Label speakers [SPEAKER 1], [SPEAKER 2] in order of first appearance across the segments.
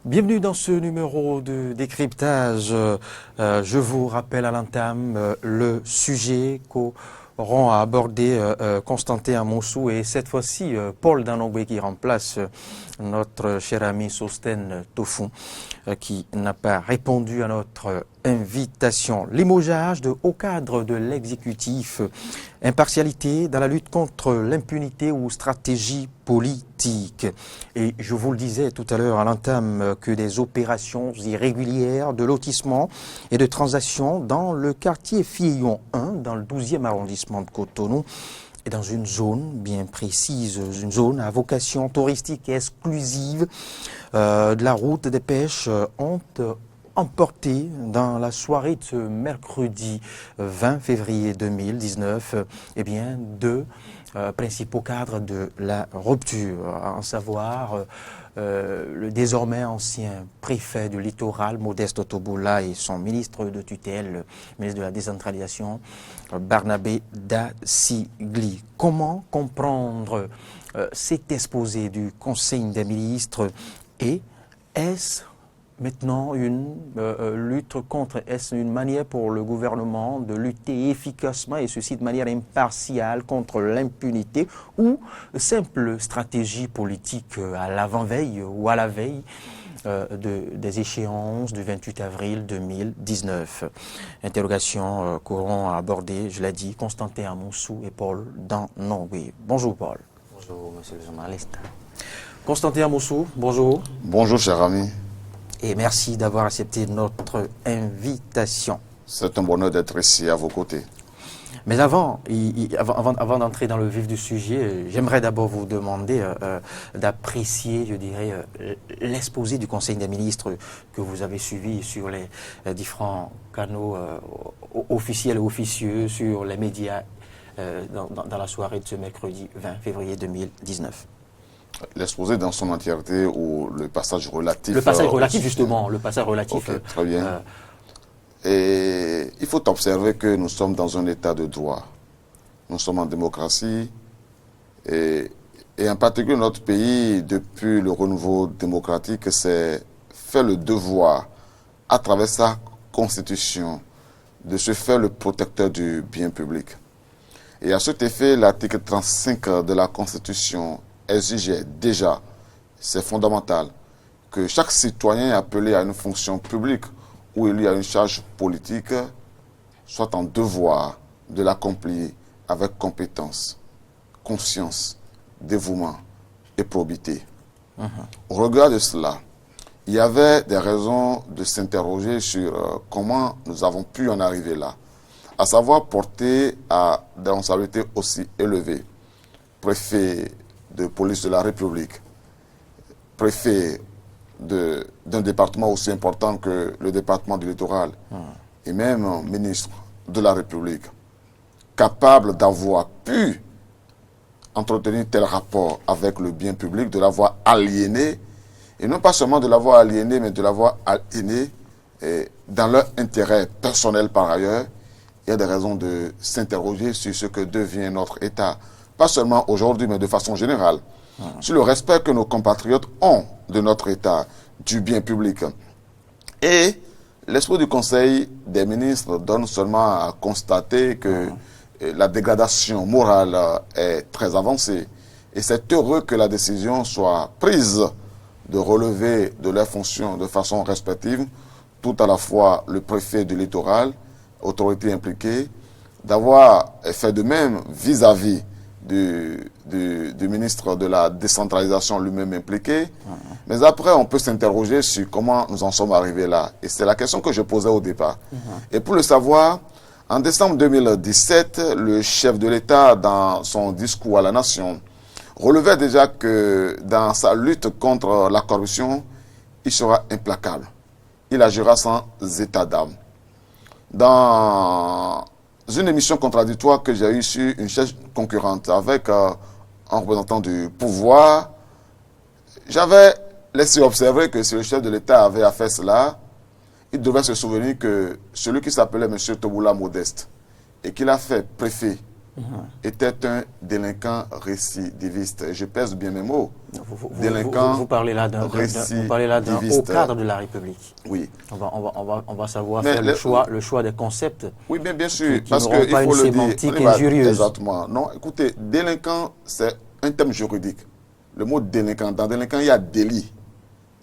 [SPEAKER 1] Bienvenue dans ce numéro de décryptage. Je vous rappelle à l'entame le sujet qu'auront à aborder Constantin Amoussou et cette fois-ci Paul Danogbe qui remplace notre cher ami Sostène Tofou qui n'a pas répondu à notre invitation. Limogeage de haut cadre de l'exécutif, impartialité dans la lutte contre l'impunité ou stratégie politique. Et je vous le disais tout à l'heure à l'entame que des opérations irrégulières de lotissement et de transactions dans le quartier Fillon 1, dans le 12e arrondissement de Cotonou, et dans une zone bien précise, une zone à vocation touristique et exclusive de la route des pêches, ont emporté dans la soirée de ce mercredi 20 février 2019 deux principaux cadres de la rupture, à savoir le désormais ancien préfet du littoral, Modeste Otobola, et son ministre de tutelle, le ministre de la décentralisation, Barnabé Dassigli. Comment comprendre cet exposé du Conseil des ministres et est-ce maintenant une lutte contre, est-ce une manière pour le gouvernement de lutter efficacement et ceci de manière impartiale contre l'impunité ou simple stratégie politique à l'avant-veille ou à la veille des échéances du 28 avril 2019. Interrogation qu'auront à aborder, je l'ai dit, Constantin Amoussou et Paul Danogbe. Bonjour Paul. Bonjour monsieur le journaliste. Constantin Amoussou, bonjour.
[SPEAKER 2] Bonjour cher ami.
[SPEAKER 1] Et merci d'avoir accepté notre invitation.
[SPEAKER 2] C'est un bonheur d'être ici à vos côtés.
[SPEAKER 1] Mais avant d'entrer dans le vif du sujet, j'aimerais d'abord vous demander d'apprécier, je dirais, l'exposé du Conseil des ministres que vous avez suivi sur les différents canaux officiels et officieux, sur les médias dans la soirée de ce mercredi 20 février 2019.
[SPEAKER 2] L'exposé dans son entièreté ou le passage relatif?
[SPEAKER 1] Le passage relatif, justement, le passage relatif.
[SPEAKER 2] Okay, très bien. Et il faut observer que nous sommes dans un état de droit. Nous sommes en démocratie et en particulier notre pays, depuis le renouveau démocratique, s'est fait le devoir, à travers sa constitution, de se faire le protecteur du bien public. Et à cet effet, l'article 35 de la Constitution exigeait déjà, c'est fondamental, que chaque citoyen appelé à une fonction publique où il y a une charge politique soit en devoir de l'accomplir avec compétence, conscience, dévouement et probité. Au regard de cela, il y avait des raisons de s'interroger sur comment nous avons pu en arriver là, à savoir porter à des responsabilités aussi élevées. Préfet de police de la République, préfet d'un département aussi important que le département du littoral, et même ministre de la République, capable d'avoir pu entretenir tel rapport avec le bien public, de l'avoir aliéné, et non pas seulement de l'avoir aliéné, mais de l'avoir aliéné dans leur intérêt personnel par ailleurs. Il y a des raisons de s'interroger sur ce que devient notre État, pas seulement aujourd'hui, mais de façon générale, sur le respect que nos compatriotes ont de notre État, du bien public. Et l'esprit du Conseil des ministres donne seulement à constater que la dégradation morale est très avancée. Et c'est heureux que la décision soit prise de relever de leurs fonctions de façon respective, tout à la fois le préfet du littoral, autorité impliquée, d'avoir fait de même vis-à-vis du ministre de la décentralisation lui-même impliqué. Mais après, on peut s'interroger sur comment nous en sommes arrivés là. Et c'est la question que je posais au départ. Et pour le savoir, en décembre 2017, le chef de l'État, dans son discours à la nation, relevait déjà que dans sa lutte contre la corruption, il sera implacable. Il agira sans état d'âme. Dans une émission contradictoire que j'ai eue sur une chaîne concurrente avec un représentant du pouvoir, j'avais laissé observer que si le chef de l'État avait à faire cela, il devait se souvenir que celui qui s'appelait M. Toboula Modeste et qu'il a fait préfet était un délinquant récidiviste. Et je pèse bien mes mots.
[SPEAKER 1] Vous parlez là d'un haut cadre de la République.
[SPEAKER 2] Oui.
[SPEAKER 1] On va savoir faire le choix des concepts.
[SPEAKER 2] Oui, bien sûr,
[SPEAKER 1] qui
[SPEAKER 2] parce qu'il faut le dire.
[SPEAKER 1] Injurieuse.
[SPEAKER 2] Exactement. Non, écoutez, délinquant, c'est un terme juridique. Le mot délinquant, dans délinquant, il y a délit.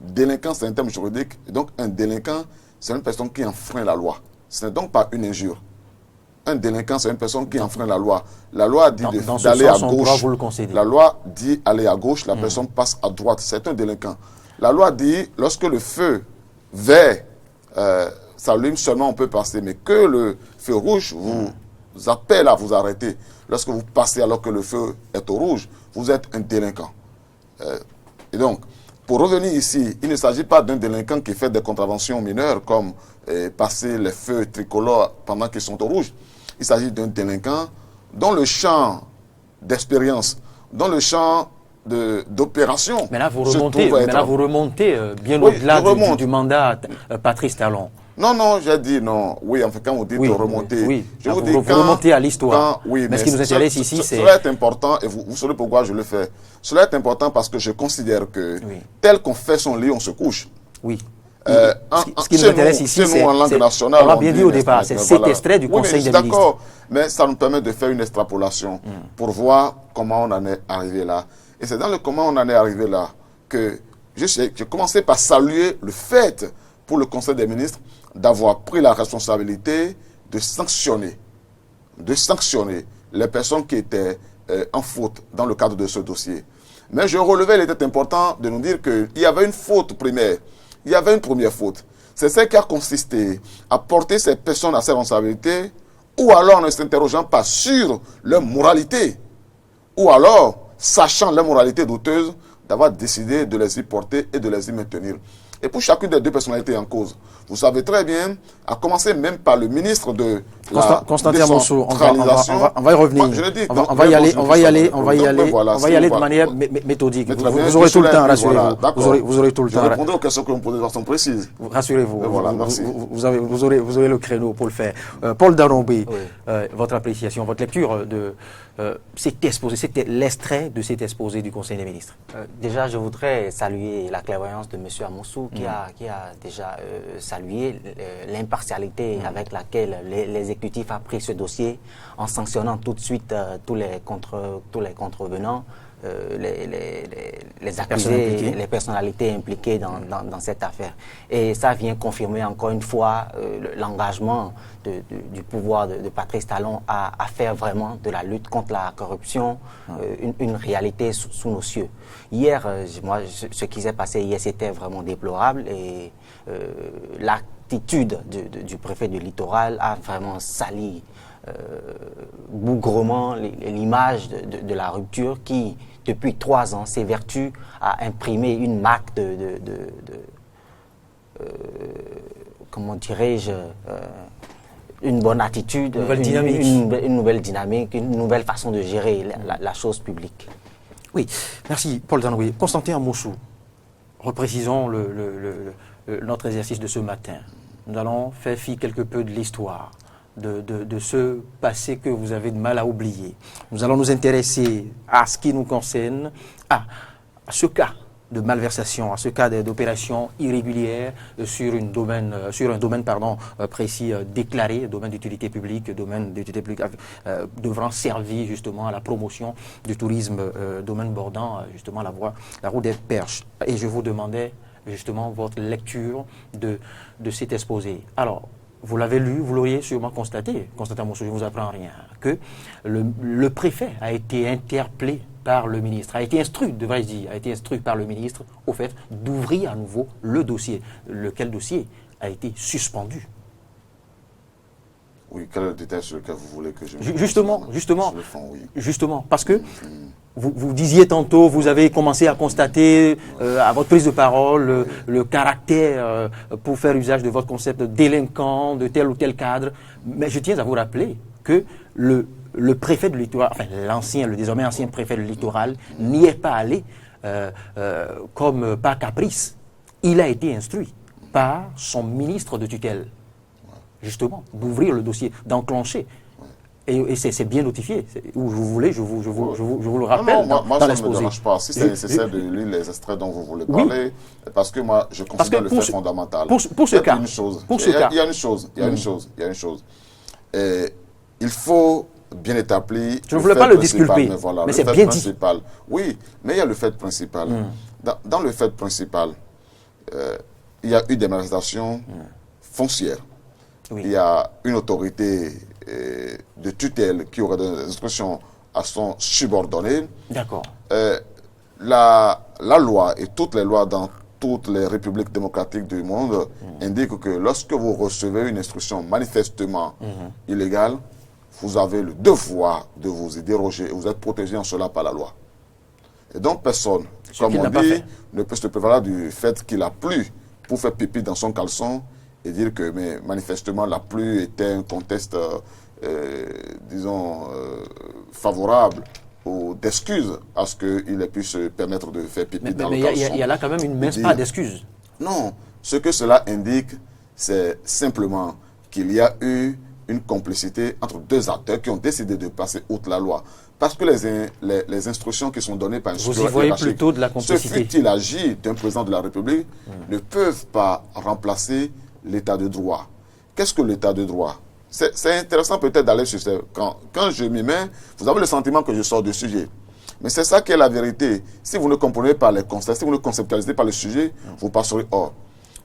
[SPEAKER 2] Délinquant, c'est un terme juridique. Et donc, un délinquant, c'est une personne qui enfreint la loi. Ce n'est donc pas une injure. Un délinquant, c'est une personne qui enfreint la loi. La loi dit d'aller à gauche. La loi dit aller à gauche, la personne passe à droite. C'est un délinquant. La loi dit, lorsque le feu vert s'allume, seulement on peut passer. Mais que le feu rouge vous appelle à vous arrêter. Lorsque vous passez alors que le feu est au rouge, vous êtes un délinquant. Et donc, pour revenir ici, il ne s'agit pas d'un délinquant qui fait des contraventions mineures comme passer les feux tricolores pendant qu'ils sont au rouge. Il s'agit d'un délinquant dont le champ d'expérience, dont le champ d'opération.
[SPEAKER 1] Mais là, vous remontez bien au-delà du mandat Patrice Talon.
[SPEAKER 2] Non, j'ai dit non. Oui, enfin, quand vous dites remonter,
[SPEAKER 1] je vous dis vous remontez à l'histoire. Mais ce qui nous intéresse ici, c'est...
[SPEAKER 2] Cela est important, et vous savez pourquoi je le fais. Cela est important parce que je considère que tel qu'on fait son lit, on se couche.
[SPEAKER 1] Oui. Ce qui nous intéresse ici, c'est...
[SPEAKER 2] en langue nationale,
[SPEAKER 1] on l'a bien dit au départ, c'est cet extrait du Conseil des ministres.
[SPEAKER 2] D'accord, mais ça nous permet de faire une extrapolation pour voir comment on en est arrivé là. Et c'est dans le comment on en est arrivé là que j'ai commencé par saluer le fait pour le Conseil des ministres d'avoir pris la responsabilité de sanctionner les personnes qui étaient en faute dans le cadre de ce dossier. Mais je relevais, il était important de nous dire qu'il y avait une faute primaire. Il y avait une première faute. C'est celle qui a consisté à porter ces personnes à ces responsabilités, ou alors ne s'interrogeant pas sur leur moralité, ou alors, sachant leur moralité douteuse, d'avoir décidé de les y porter et de les y maintenir. Et pour chacune des deux personnalités en cause, vous savez très bien, à commencer même par le ministre de la décentralisation.
[SPEAKER 1] On va y revenir. Moi, je le dis, on va y aller de manière méthodique. Vous aurez tout le temps, rassurez-vous. Vous aurez tout le temps.
[SPEAKER 2] Je répondrai aux questions que vous me posez de façon précise.
[SPEAKER 1] Rassurez-vous.
[SPEAKER 2] Voilà, merci.
[SPEAKER 1] Vous aurez le créneau pour le faire. Paul Darombé, votre appréciation, votre lecture de cet exposé, c'était l'extrait de cet exposé du Conseil des ministres.
[SPEAKER 3] Déjà, je voudrais saluer la clairvoyance de M. Amoussou qui a déjà salué l'impartialité avec laquelle l'exécutif a pris ce dossier en sanctionnant tout de suite tous les contrevenants, les accusés, les personnalités impliquées dans cette affaire. Et ça vient confirmer encore une fois l'engagement du pouvoir de Patrice Talon à faire vraiment de la lutte contre la corruption une réalité sous nos cieux. Hier, ce qui s'est passé hier, c'était vraiment déplorable et l'attitude du préfet du littoral a vraiment sali bougrement l'image de la rupture qui, depuis 3 ans, s'évertue à imprimer une marque comment dirais-je, une bonne attitude, une nouvelle dynamique, une nouvelle façon de gérer la chose publique.
[SPEAKER 1] Oui, merci Paul Darombé. Constantin Amoussou, reprécisons notre exercice de ce matin. Nous allons faire fi quelque peu de l'histoire, de ce passé que vous avez de mal à oublier. Nous allons nous intéresser à ce qui nous concerne, à ce cas de malversation, à ce cas d'opération irrégulière sur un domaine précis déclaré, domaine d'utilité publique, devant servir justement à la promotion du tourisme, domaine bordant justement la route des Perches. Et je vous demandais justement votre lecture de cet exposé. Alors, vous l'avez lu, vous l'auriez sûrement constaté, Constantin Amoussou, je ne vous apprends rien, que le préfet a été interpellé par le ministre, a été instruit par le ministre au fait d'ouvrir à nouveau le dossier. Lequel dossier a été suspendu.
[SPEAKER 2] Oui, quel est le détail sur lequel vous voulez que je me
[SPEAKER 1] Justement, parce que vous disiez tantôt, vous avez commencé à constater à votre prise de parole le caractère, pour faire usage de votre concept de délinquant, de tel ou tel cadre. Mais je tiens à vous rappeler que le préfet du littoral, enfin le désormais ancien préfet du littoral, n'y est pas allé comme par caprice. Il a été instruit par son ministre de tutelle, justement, d'ouvrir le dossier, d'enclencher. Et c'est bien notifié. Où vous voulez, je vous le
[SPEAKER 2] Non,
[SPEAKER 1] rappelle
[SPEAKER 2] non, moi
[SPEAKER 1] dans
[SPEAKER 2] ça ne me
[SPEAKER 1] l'exposé.
[SPEAKER 2] dérange pas. Si c'est nécessaire de lire les extraits dont vous voulez parler, parce que moi, je considère le fait fondamental.
[SPEAKER 1] Pour ce cas.
[SPEAKER 2] Une chose.
[SPEAKER 1] Pour ce cas.
[SPEAKER 2] Il y a une chose. Il y a une chose. Il y a une chose. Il faut bien établir.
[SPEAKER 1] Je ne voulais pas le disculper,
[SPEAKER 2] mais, voilà,
[SPEAKER 1] mais
[SPEAKER 2] le
[SPEAKER 1] c'est
[SPEAKER 2] fait
[SPEAKER 1] bien
[SPEAKER 2] principal. Oui, mais il y a le fait principal. Dans le fait principal, il y a eu des manifestations foncières.
[SPEAKER 1] Oui.
[SPEAKER 2] Il y a une autorité de tutelle qui aurait donné des instructions à son subordonné.
[SPEAKER 1] D'accord.
[SPEAKER 2] La loi et toutes les lois dans toutes les républiques démocratiques du monde indiquent que lorsque vous recevez une instruction manifestement illégale, vous avez le devoir de vous y déroger et vous êtes protégé en cela par la loi. Et donc personne, comme on dit, ne peut se prévaloir du fait qu'il a plu pour faire pipi dans son caleçon et dire que mais manifestement la pluie était un contexte, disons, favorable ou d'excuses à ce qu'il ait pu se permettre de faire pipi dans le caleçon.
[SPEAKER 1] Mais il y a là quand même une mince part d'excuses.
[SPEAKER 2] Non, ce que cela indique, c'est simplement qu'il y a eu une complicité entre deux acteurs qui ont décidé de passer outre la loi. Parce que les instructions qui sont données par un
[SPEAKER 1] supérieur hiérarchique, vous y voyez plutôt de la complicité.
[SPEAKER 2] Ce fut-il agi d'un président de la République, ne peuvent pas remplacer l'état de droit. Qu'est-ce que l'état de droit? C'est intéressant peut-être d'aller sur ça. Quand je m'y mets, vous avez le sentiment que je sors du sujet. Mais c'est ça qui est la vérité. Si vous ne comprenez pas les constats, si vous ne conceptualisez pas le sujet, vous passerez hors.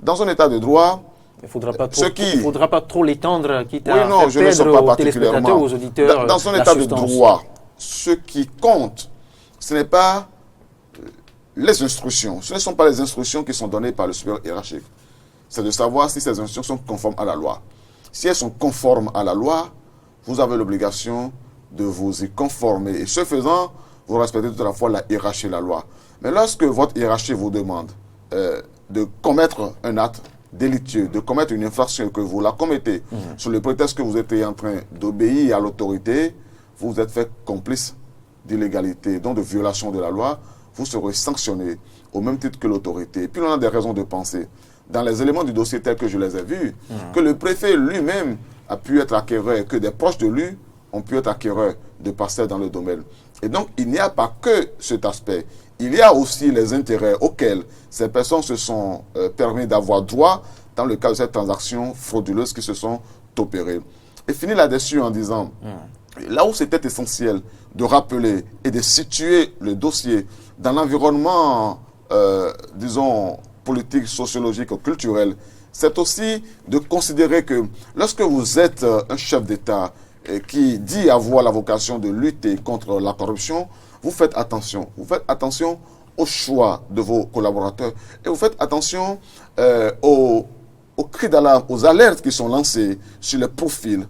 [SPEAKER 2] Dans un état de droit,
[SPEAKER 1] il ne faudra pas trop l'étendre, quitte à
[SPEAKER 2] non, je ne sais pas
[SPEAKER 1] aux téléspectateurs, aux auditeurs.
[SPEAKER 2] Dans un état de droit, ce qui compte, ce n'est pas les instructions. Ce ne sont pas les instructions qui sont données par le supérieur hiérarchique. C'est de savoir si ces instructions sont conformes à la loi. Si elles sont conformes à la loi, vous avez l'obligation de vous y conformer. Et ce faisant, vous respectez tout à la fois la hiérarchie et la loi. Mais lorsque votre hiérarchie vous demande de commettre un acte délictueux, de commettre une infraction, que vous la commettez sous le prétexte que vous êtes en train d'obéir à l'autorité, vous êtes fait complice d'illégalité, donc de violation de la loi, vous serez sanctionné au même titre que l'autorité. Et puis on a des raisons de penser, dans les éléments du dossier tels que je les ai vus, que le préfet lui-même a pu être acquéreur, que des proches de lui ont pu être acquéreurs de parcelles dans le domaine. Et donc il n'y a pas que cet aspect. Il y a aussi les intérêts auxquels ces personnes se sont permis d'avoir droit dans le cadre de ces transactions frauduleuses qui se sont opérées. Et finir là-dessus en disant, là où c'était essentiel de rappeler et de situer le dossier dans l'environnement, disons, politique, sociologique ou culturel, c'est aussi de considérer que lorsque vous êtes un chef d'État qui dit avoir la vocation de lutter contre la corruption, vous faites attention. Vous faites attention au choix de vos collaborateurs et vous faites attention aux cris d'alarme, aux alertes qui sont lancées sur les profils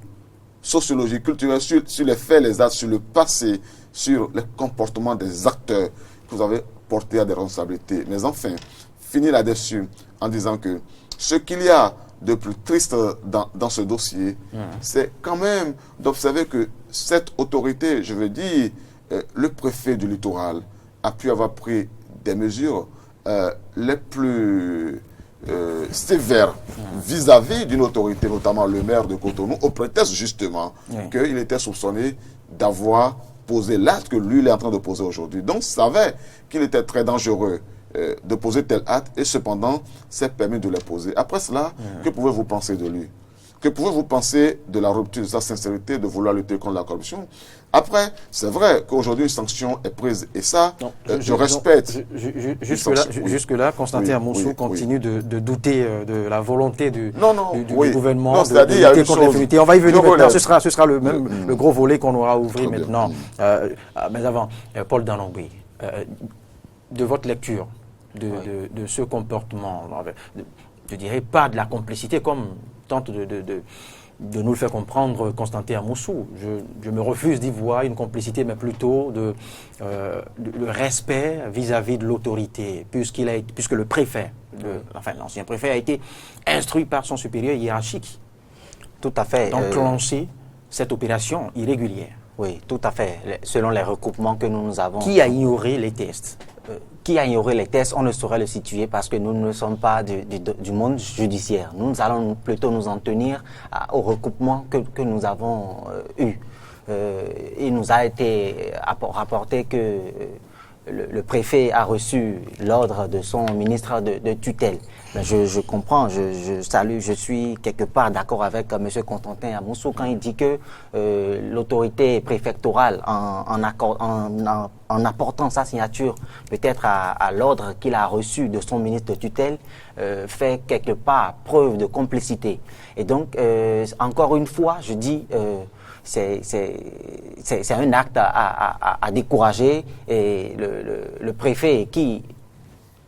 [SPEAKER 2] sociologiques, culturels, sur les faits, les actes, sur le passé, sur les comportements des acteurs que vous avez portés à des responsabilités. Mais enfin, finir là-dessus en disant que ce qu'il y a de plus triste dans ce dossier, c'est quand même d'observer que cette autorité, je veux dire, le préfet du littoral a pu avoir pris des mesures les plus sévères vis-à-vis d'une autorité, notamment le maire de Cotonou, au prétexte justement qu'il était soupçonné d'avoir posé l'acte que lui il est en train de poser aujourd'hui. Donc, il savait qu'il était très dangereux de poser tel acte et cependant s'est permis de le poser. Après cela, que pouvez-vous penser de lui? Que pouvez-vous penser de la rupture de sa sincérité de vouloir lutter contre la corruption? Après, c'est vrai qu'aujourd'hui une sanction est prise et ça, je respecte.
[SPEAKER 1] Jusque-là, Constantin Amoussou continue de douter de la volonté du gouvernement de lutter contre l'impunité. On va y venir maintenant, ce sera le gros volet qu'on aura ouvert maintenant. Mais avant, Paul Danlongui, de votre lecture de ce comportement, je dirais pas de la complicité comme tente de nous le faire comprendre Constantin Amoussou. Je me refuse d'y voir une complicité, mais plutôt le respect vis-à-vis de l'autorité, puisque le préfet, l'ancien préfet a été instruit par son supérieur hiérarchique.
[SPEAKER 3] Tout à fait.
[SPEAKER 1] D'enclencher cette opération irrégulière.
[SPEAKER 3] Oui, tout à fait. Selon les recoupements que nous avons.
[SPEAKER 1] Qui a ignoré les tests?
[SPEAKER 3] Qui a ignoré les tests, on ne saurait le situer parce que nous ne sommes pas du monde judiciaire. Nous allons plutôt nous en tenir au recoupement que nous avons eu. il nous a été rapporté que le préfet a reçu l'ordre de son ministre de tutelle. Ben, je comprends, je salue, je suis quelque part d'accord avec M. Constantin Amoussou quand il dit que l'autorité préfectorale, en apportant sa signature peut-être à l'ordre qu'il a reçu de son ministre de tutelle, fait quelque part preuve de complicité. Et donc, encore une fois, je dis... c'est un acte à décourager, et le préfet qui,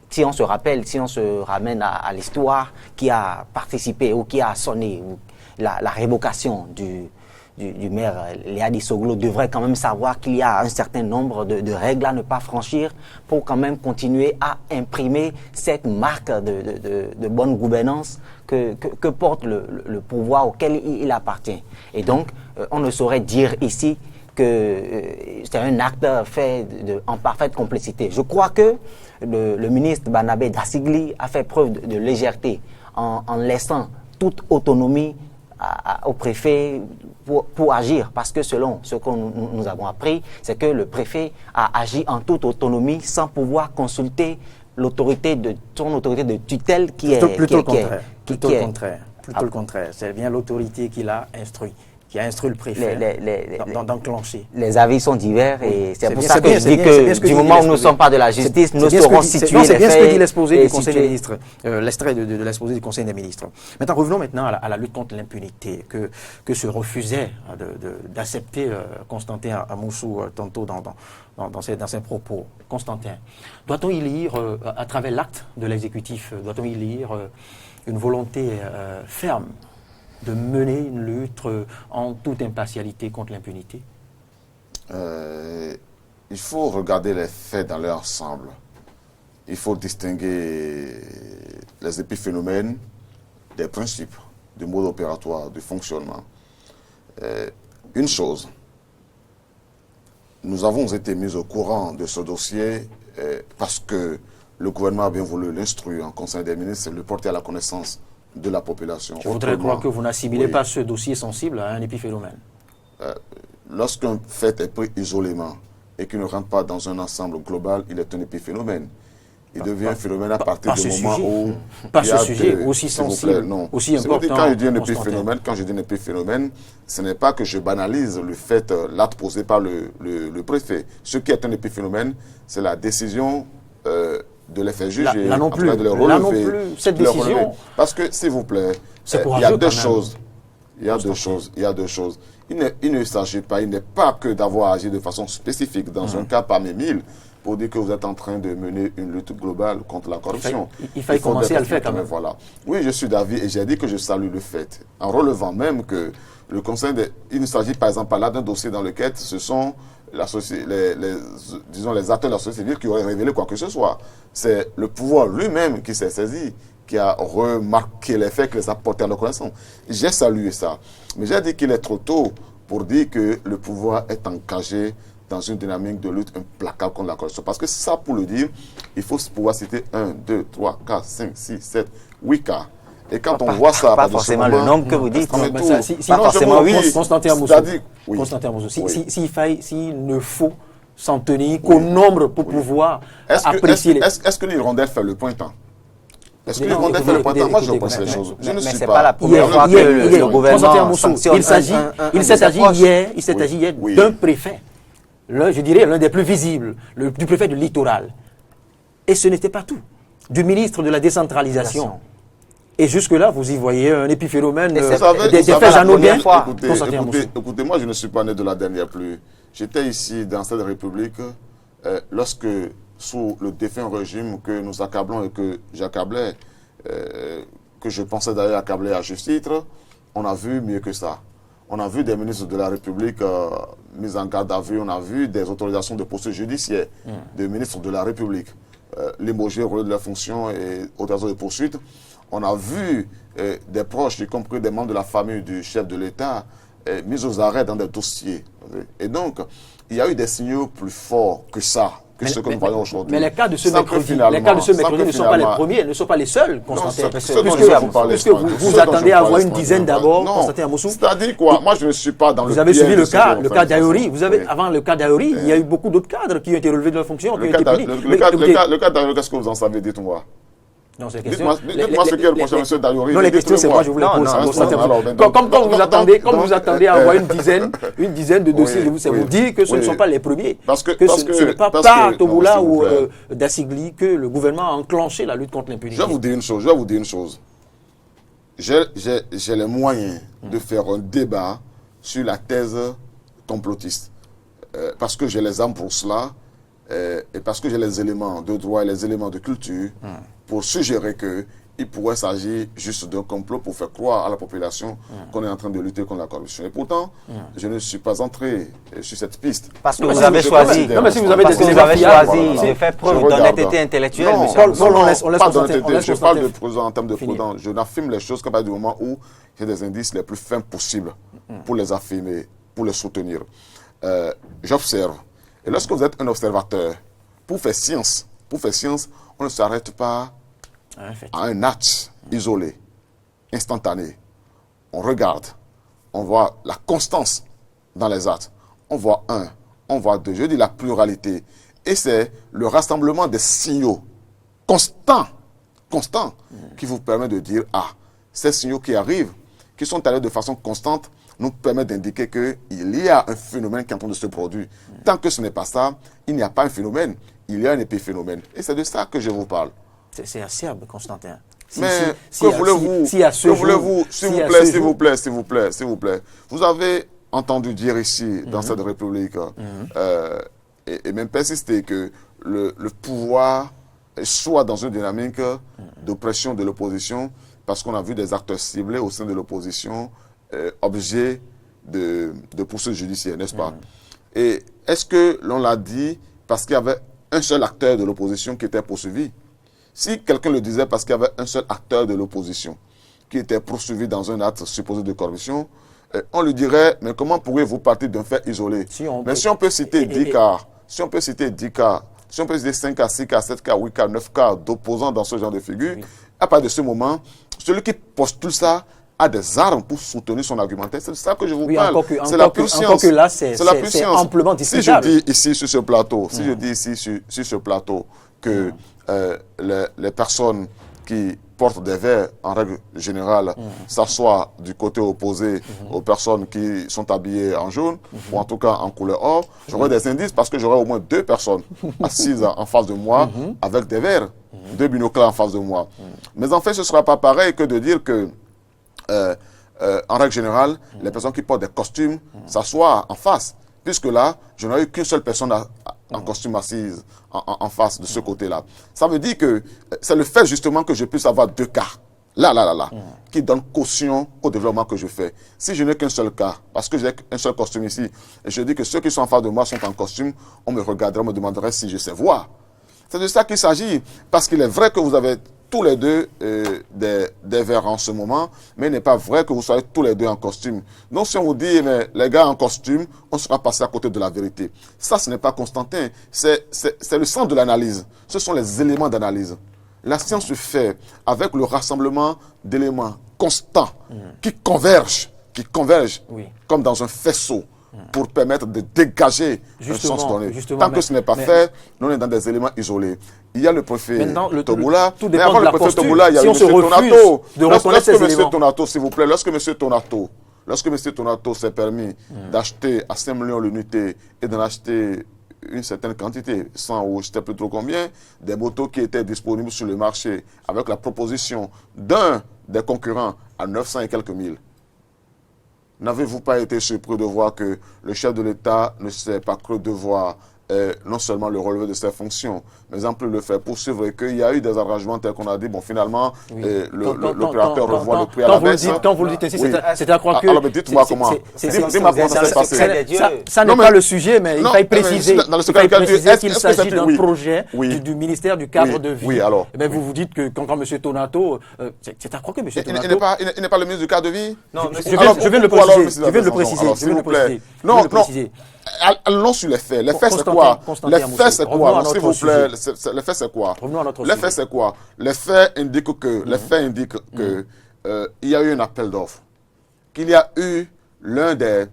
[SPEAKER 3] si on se rappelle, si on se ramène à l'histoire, qui a participé ou qui a sonné la révocation du maire Léadi Soglo, devrait quand même savoir qu'il y a un certain nombre de règles à ne pas franchir pour quand même continuer à imprimer cette marque de bonne gouvernance que porte le pouvoir auquel il appartient. Et donc, on ne saurait dire ici que c'est un acte fait en parfaite complicité. Je crois que le ministre Barnabé Dassigli a fait preuve de légèreté en laissant toute autonomie au préfet pour agir, parce que selon ce que nous avons appris, c'est que le préfet a agi en toute autonomie sans pouvoir consulter son autorité de tutelle
[SPEAKER 1] Plutôt le contraire. C'est bien l'autorité qui l'a instruit, qui a instruit le préfet d'enclencher.
[SPEAKER 3] Les avis sont divers, et c'est pour ça que je dis que du moment où nous ne sommes pas de la justice, nous saurons situer les faits.
[SPEAKER 1] C'est bien ce que dit l'exposé du Conseil des ministres, l'extrait de l'exposé du Conseil des ministres. Maintenant, revenons maintenant à la lutte contre l'impunité que se refusait d'accepter Constantin Amoussou tantôt dans ses propos. Constantin, doit-on y lire, à travers l'acte de l'exécutif, doit-on y lire une volonté ferme de mener une lutte en toute impartialité contre l'impunité?
[SPEAKER 2] Il faut regarder les faits dans leur ensemble. Il faut distinguer les épiphénomènes des principes, du mode opératoire, du fonctionnement. Une chose, nous avons été mis au courant de ce dossier parce que le gouvernement a bien voulu l'instruire en Conseil des ministres et le porter à la connaissance de la population.
[SPEAKER 1] Je voudrais croire que vous n'assimilez pas ce dossier sensible à un épiphénomène.
[SPEAKER 2] Lorsqu'un fait est pris isolément et qu'il ne rentre pas dans un ensemble global, il est un épiphénomène. Il devient un phénomène à partir du moment où...
[SPEAKER 1] Pas ce sujet aussi sensible,
[SPEAKER 2] non.
[SPEAKER 1] aussi important.
[SPEAKER 2] Quand je dis un épiphénomène, ce n'est pas que je banalise le fait, l'acte posé par le préfet. Ce qui est un épiphénomène, c'est la décision de les faire juger,
[SPEAKER 1] là non plus,
[SPEAKER 2] de les relever,
[SPEAKER 1] là non plus, cette décision...
[SPEAKER 2] Parce que, s'il vous plaît, il y a deux choses. Il y a deux choses. Il ne s'agit pas, il n'est pas que d'avoir agi de façon spécifique dans un cas parmi 1000 pour dire que vous êtes en train de mener une lutte globale contre la corruption.
[SPEAKER 1] Il faut commencer à le faire quand même.
[SPEAKER 2] Voilà. Oui, je suis d'avis et j'ai dit que je salue le fait, en relevant même que le Conseil, il ne s'agit par exemple pas là d'un dossier dans lequel ce sont les acteurs de la société civile qui auraient révélé quoi que ce soit. C'est le pouvoir lui-même qui s'est saisi, qui a remarqué les faits, qui les a portés à la connaissance. J'ai salué ça. Mais j'ai dit qu'il est trop tôt pour dire que le pouvoir est engagé dans une dynamique de lutte implacable contre la corruption. Parce que ça, pour le dire, il faut pouvoir citer 1, 2, 3, 4, 5, 6, 7, 8 cas. Et quand on voit ça...
[SPEAKER 3] Pas forcément le nombre que vous dites.
[SPEAKER 1] Pas forcément, oui. Constantin Amoussou. S'il ne faut s'en tenir qu'au nombre pour pouvoir apprécier...
[SPEAKER 2] Est-ce que l'Hirondelle fait le pointin? Est-ce que l'Hirondelle fait le pointin? Moi, je pense les choses. Je ne suis
[SPEAKER 3] pas la première fois que le gouvernement sanctionne.
[SPEAKER 1] Il s'est agi hier d'un préfet. Je dirais l'un des plus visibles, du préfet du littoral. Et ce n'était pas tout. Du ministre de la décentralisation. Et jusque-là, vous y voyez un épiphénomène des faits anodins.
[SPEAKER 2] Écoutez, moi, je ne suis pas né de la dernière pluie. J'étais ici dans cette République lorsque, sous le défunt régime que nous accablons et que j'accablais, que je pensais d'ailleurs accabler à juste titre, on a vu mieux que ça. On a vu des ministres de la République mis en garde à vue, on a vu des autorisations de poursuite judiciaire des ministres de la République, limogés au relais de leurs fonctions et autorisations de poursuite. On a vu des proches, y compris des membres de la famille du chef de l'État, mis aux arrêts dans des dossiers. Et donc, il y a eu des signaux plus forts que ça que ce que nous voyons aujourd'hui.
[SPEAKER 4] Mais les cas de ce
[SPEAKER 2] Sans que
[SPEAKER 4] mercredi,
[SPEAKER 2] finalement-
[SPEAKER 4] ne sont pas les
[SPEAKER 2] finalement-
[SPEAKER 4] premiers, ne sont pas les seuls, Constantin.
[SPEAKER 2] ce dont je vous parlais,
[SPEAKER 4] Puisque vous attendez à avoir une dizaine d'abord,
[SPEAKER 2] non.
[SPEAKER 4] Constantin Amoussou.
[SPEAKER 2] C'est-à-dire quoi? Moi, je ne suis pas dans le
[SPEAKER 4] Vous avez
[SPEAKER 2] piège
[SPEAKER 4] suivi
[SPEAKER 2] de
[SPEAKER 4] le
[SPEAKER 2] ce
[SPEAKER 4] cas,
[SPEAKER 2] qu'on
[SPEAKER 4] le
[SPEAKER 2] fait
[SPEAKER 4] cas
[SPEAKER 2] de toute
[SPEAKER 4] d'Ayouri.
[SPEAKER 2] façon.
[SPEAKER 4] Vous avez,
[SPEAKER 2] Oui.
[SPEAKER 4] avant le cas d'Ayouri, il y a eu beaucoup d'autres cadres qui ont été relevés de leur fonction, qui ont
[SPEAKER 2] Le
[SPEAKER 4] été
[SPEAKER 2] cas
[SPEAKER 4] punis.
[SPEAKER 2] le cas d'Ayouri, qu'est-ce que vous en savez? Dites-moi.
[SPEAKER 4] Non, c'est question.
[SPEAKER 2] Dites-moi ce qui est reproché à M. Dayouri.
[SPEAKER 4] Non, les questions, c'est moi, je vous les pose. Comme vous attendez à avoir une dizaine de dossiers, c'est vous dire que ce ne sont pas les premiers. Que ce n'est pas par Togola ou Dassigli que le gouvernement a enclenché la lutte contre l'impunité.
[SPEAKER 2] Je vais vous dire une chose. J'ai les moyens de faire un débat sur la thèse complotiste. Parce que j'ai les armes pour cela. Et parce que j'ai les éléments de droit et les éléments de culture pour suggérer qu'il pourrait s'agir juste d'un complot pour faire croire à la population qu'on est en train de lutter contre la corruption. Et pourtant, je ne suis pas entré sur cette piste.
[SPEAKER 3] Parce que vous avez choisi.
[SPEAKER 4] Non, mais si vous avez des
[SPEAKER 3] éléments fiables,
[SPEAKER 4] choisi
[SPEAKER 3] de faire preuve d'honnêteté intellectuelle.
[SPEAKER 2] Non,
[SPEAKER 4] on laisse
[SPEAKER 2] pas
[SPEAKER 4] Constantin,
[SPEAKER 2] d'honnêteté. Je parle de prudence en termes de
[SPEAKER 4] Fini.
[SPEAKER 2] prudence. Je n'affirme les choses qu'à partir du moment où j'ai des indices les plus fins possibles pour les affirmer, pour les soutenir. J'observe. Et lorsque vous êtes un observateur, pour faire science, on ne s'arrête pas à un acte isolé, instantané. On regarde, on voit la constance dans les actes. On voit un, on voit deux. Je dis la pluralité. Et c'est le rassemblement des signaux constants, qui vous permet de dire, ah, ces signaux qui arrivent, qui sont allés de façon constante, nous permettent d'indiquer qu'il y a un phénomène qui est en train de se produire. Tant que ce n'est pas ça, il n'y a pas un phénomène, il y a un épiphénomène. Et c'est de ça que je vous parle.
[SPEAKER 4] C'est acerbe, Constantin.
[SPEAKER 2] Mais que voulez-vous? S'il vous plaît. Vous avez entendu dire ici, dans cette République, et même persister que le pouvoir soit dans une dynamique d'oppression de l'opposition, parce qu'on a vu des acteurs ciblés au sein de l'opposition, objet de poursuites judiciaires, n'est-ce pas? Et est-ce que l'on l'a dit parce qu'il y avait un seul acteur de l'opposition qui était poursuivi? Si quelqu'un le disait parce qu'il y avait un seul acteur de l'opposition qui était poursuivi dans un acte supposé de corruption, on lui dirait, mais comment pourriez-vous partir d'un fait isolé? Mais si on peut citer 10 cas, si on peut citer 5 cas, 6 cas, 7 cas, 8 cas, 9 cas d'opposants dans ce genre de figure, à partir de ce moment, celui qui postule ça a des armes pour soutenir son argumentaire. C'est de ça que je vous parle. C'est la pure science.
[SPEAKER 4] C'est amplement discutable.
[SPEAKER 2] Si je dis ici sur ce plateau, que les personnes qui portent des verres, en règle générale, s'assoient du côté opposé aux personnes qui sont habillées en jaune, ou en tout cas en couleur or, j'aurai des indices parce que j'aurai au moins 2 personnes assises en face de moi avec des verres, 2 binocles en face de moi. Mais en fait, ce ne sera pas pareil que de dire que en règle générale, les personnes qui portent des costumes s'assoient en face. Puisque là, je n'ai eu qu'une seule personne en costume assise en face de ce côté-là. Ça veut dire que c'est le fait justement que je puisse avoir 2 cas, qui donne caution au développement que je fais. Si je n'ai qu'un seul cas, parce que j'ai un seul costume ici, et je dis que ceux qui sont en face de moi sont en costume, on me regarderait, on me demanderait si je sais voir. C'est de ça qu'il s'agit, parce qu'il est vrai que vous avez tous les deux des verres en ce moment, mais il n'est pas vrai que vous soyez tous les deux en costume. Donc si on vous dit, mais les gars en costume, on sera passé à côté de la vérité. Ça, ce n'est pas Constantin, c'est le centre de l'analyse. Ce sont les éléments d'analyse. La science se fait avec le rassemblement d'éléments constants qui convergent comme dans un faisceau, pour permettre de dégager un sens donné. Tant que ce n'est pas fait, nous on est dans des éléments isolés. Il y a le préfet Togola, mais avant le préfet Togola, il y a M. Tonato. Lorsque M. Tonato s'est permis d'acheter à 5 millions l'unité et d'en acheter une certaine quantité, 100 ou je ne sais plus trop combien, des motos qui étaient disponibles sur le marché avec la proposition d'un des concurrents à 900 et quelques mille. N'avez-vous pas été surpris de voir que le chef de l'État ne s'est pas cru devoir non seulement le relever de ses fonctions, mais en plus le faire poursuivre et qu'il y a eu des arrangements tels qu'on a dit, bon finalement, l'opérateur revoit le prix à la baisse.
[SPEAKER 4] Quand vous le dites ainsi, c'est à croire que...
[SPEAKER 2] Alors dites-moi comment. Dites-moi comment ça s'est passé.
[SPEAKER 4] Ça n'est pas le sujet, mais il faut préciser qu'il s'agit d'un projet du ministère du cadre de vie.
[SPEAKER 2] Oui, alors.
[SPEAKER 4] Vous vous dites que quand M. Tonato... C'est à croire que M. Tonato...
[SPEAKER 2] Il n'est pas le ministre du cadre de vie?
[SPEAKER 4] Non, je viens de le préciser.
[SPEAKER 2] Non, allons sur les faits. Les faits, c'est quoi? Les faits, c'est quoi? S'il vous plaît, les faits, c'est quoi? Les faits, c'est quoi? Les faits indiquent que, il y a eu un appel d'offres, qu'il y a eu l'un des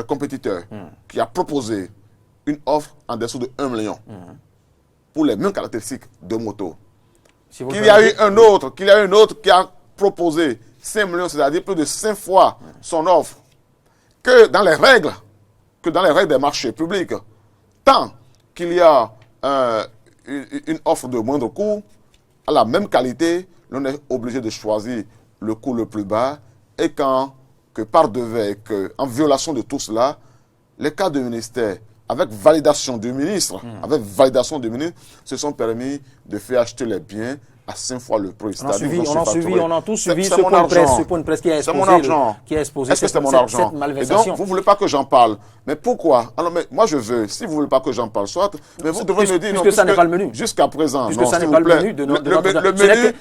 [SPEAKER 2] compétiteurs qui a proposé une offre en dessous de 1 million pour les mêmes caractéristiques de moto. Qu'il y a eu un autre qui a proposé 5 millions, c'est-à-dire plus de 5 fois son offre, que dans les règles des marchés publics, tant qu'il y a une offre de moindre coût, à la même qualité, l'on est obligé de choisir le coût le plus bas, et que par devers, en violation de tout cela, les cadres du ministère, avec validation du ministre, se sont permis de faire acheter les biens à 5 fois le prix.
[SPEAKER 4] On a tous suivi ce point de presse qui a exposé cette malversation.
[SPEAKER 2] Et donc, vous ne voulez pas que j'en parle. Mais pourquoi? Alors, moi, je veux. Si vous ne voulez pas que j'en parle, soit, mais vous devez me dire...
[SPEAKER 4] Puisque ça n'est pas le menu.
[SPEAKER 2] Jusqu'à présent,
[SPEAKER 4] puisque ça n'est pas le menu de notre...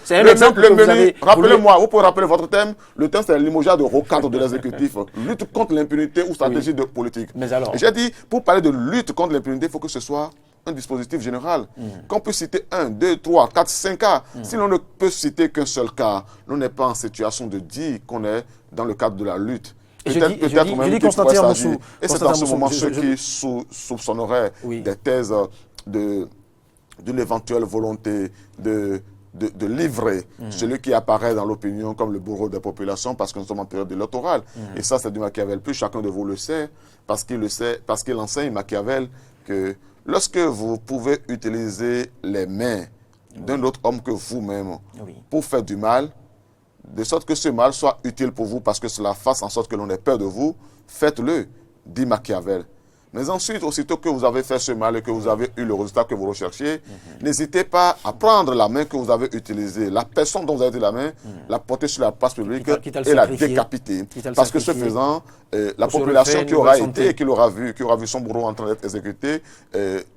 [SPEAKER 2] C'est un exemple que vous avez... Rappelez-moi, vous pouvez rappeler votre thème. Le thème, c'est limogeage de haut cadre de l'exécutif. Lutte contre l'impunité ou stratégie de politique.
[SPEAKER 4] Mais alors...
[SPEAKER 2] J'ai dit, pour parler de lutte contre l'impunité, il faut que ce soit un dispositif général. Qu'on peut citer 1, 2, 3, 4, 5 cas. Si l'on ne peut citer qu'un seul cas, l'on n'est pas en situation de dire qu'on est dans le cadre de la lutte.
[SPEAKER 4] Peut-être même Constantin Moussou.
[SPEAKER 2] Et c'est en ce moment ceux qui soupçonneraient des thèses d'une éventuelle volonté de livrer celui qui apparaît dans l'opinion comme le bourreau des populations parce que nous sommes en période électorale. Et ça, c'est du Machiavel. Plus chacun de vous le sait, parce qu'il enseigne Machiavel que lorsque vous pouvez utiliser les mains d'un autre homme que vous-même pour faire du mal, de sorte que ce mal soit utile pour vous parce que cela fasse en sorte que l'on ait peur de vous, faites-le, dit Machiavel. Mais ensuite, aussitôt que vous avez fait ce mal et que vous avez eu le résultat que vous recherchiez, n'hésitez pas à prendre la main que vous avez utilisée, la personne dont vous avez utilisé la main, la porter sur la place publique et la décapiter. Parce que ce faisant, la population qui aura été et qui aura vu son bourreau en train d'être exécuté,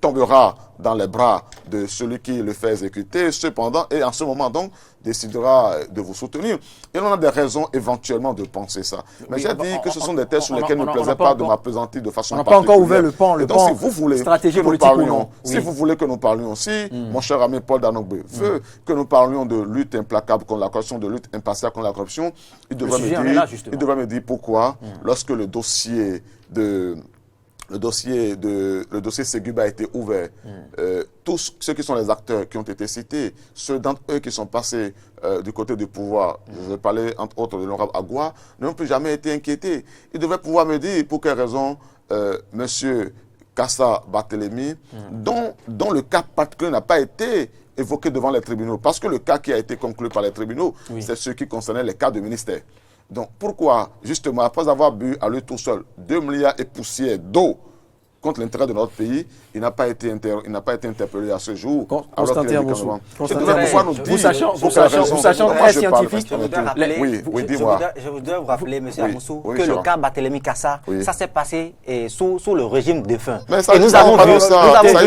[SPEAKER 2] tombera dans les bras de celui qui le fait exécuter, cependant, et en ce moment donc, décidera de vous soutenir. Et on a des raisons éventuellement de penser ça. Mais j'ai dit que ce sont des thèses sur lesquelles il ne me plaisait pas de m'appesantir de façon particulière.
[SPEAKER 4] On n'a pas encore ouvert le pan
[SPEAKER 2] si vous voulez stratégie politique ou non. Si vous voulez que nous parlions, si mon cher ami Paul Danogbe veut que nous parlions de lutte implacable contre la corruption, de lutte impartiale contre la corruption, il devrait me dire pourquoi, lorsque le dossier Ségub a été ouvert. Tous ceux qui sont les acteurs qui ont été cités, ceux d'entre eux qui sont passés du côté du pouvoir, je vais parler entre autres de l'honorable Agua, n'ont plus jamais été inquiétés. Ils devraient pouvoir me dire pour quelle raison Monsieur Kassa Barthélémy, dont le cas particulier n'a pas été évoqué devant les tribunaux. Parce que le cas qui a été conclu par les tribunaux, c'est ce qui concernait les cas de ministère. Donc pourquoi, justement, après avoir bu à lui tout seul 2 milliards et poussière d'eau contre l'intérêt de notre pays, il n'a pas été interpellé à ce jour.
[SPEAKER 4] Constantin Moussou. Vous sachant très scientifique.
[SPEAKER 3] Je voudrais vous rappeler, M. Amoussou, que le cas Barthélémy Kassa, ça s'est passé sous le régime défunt. Et nous avons vu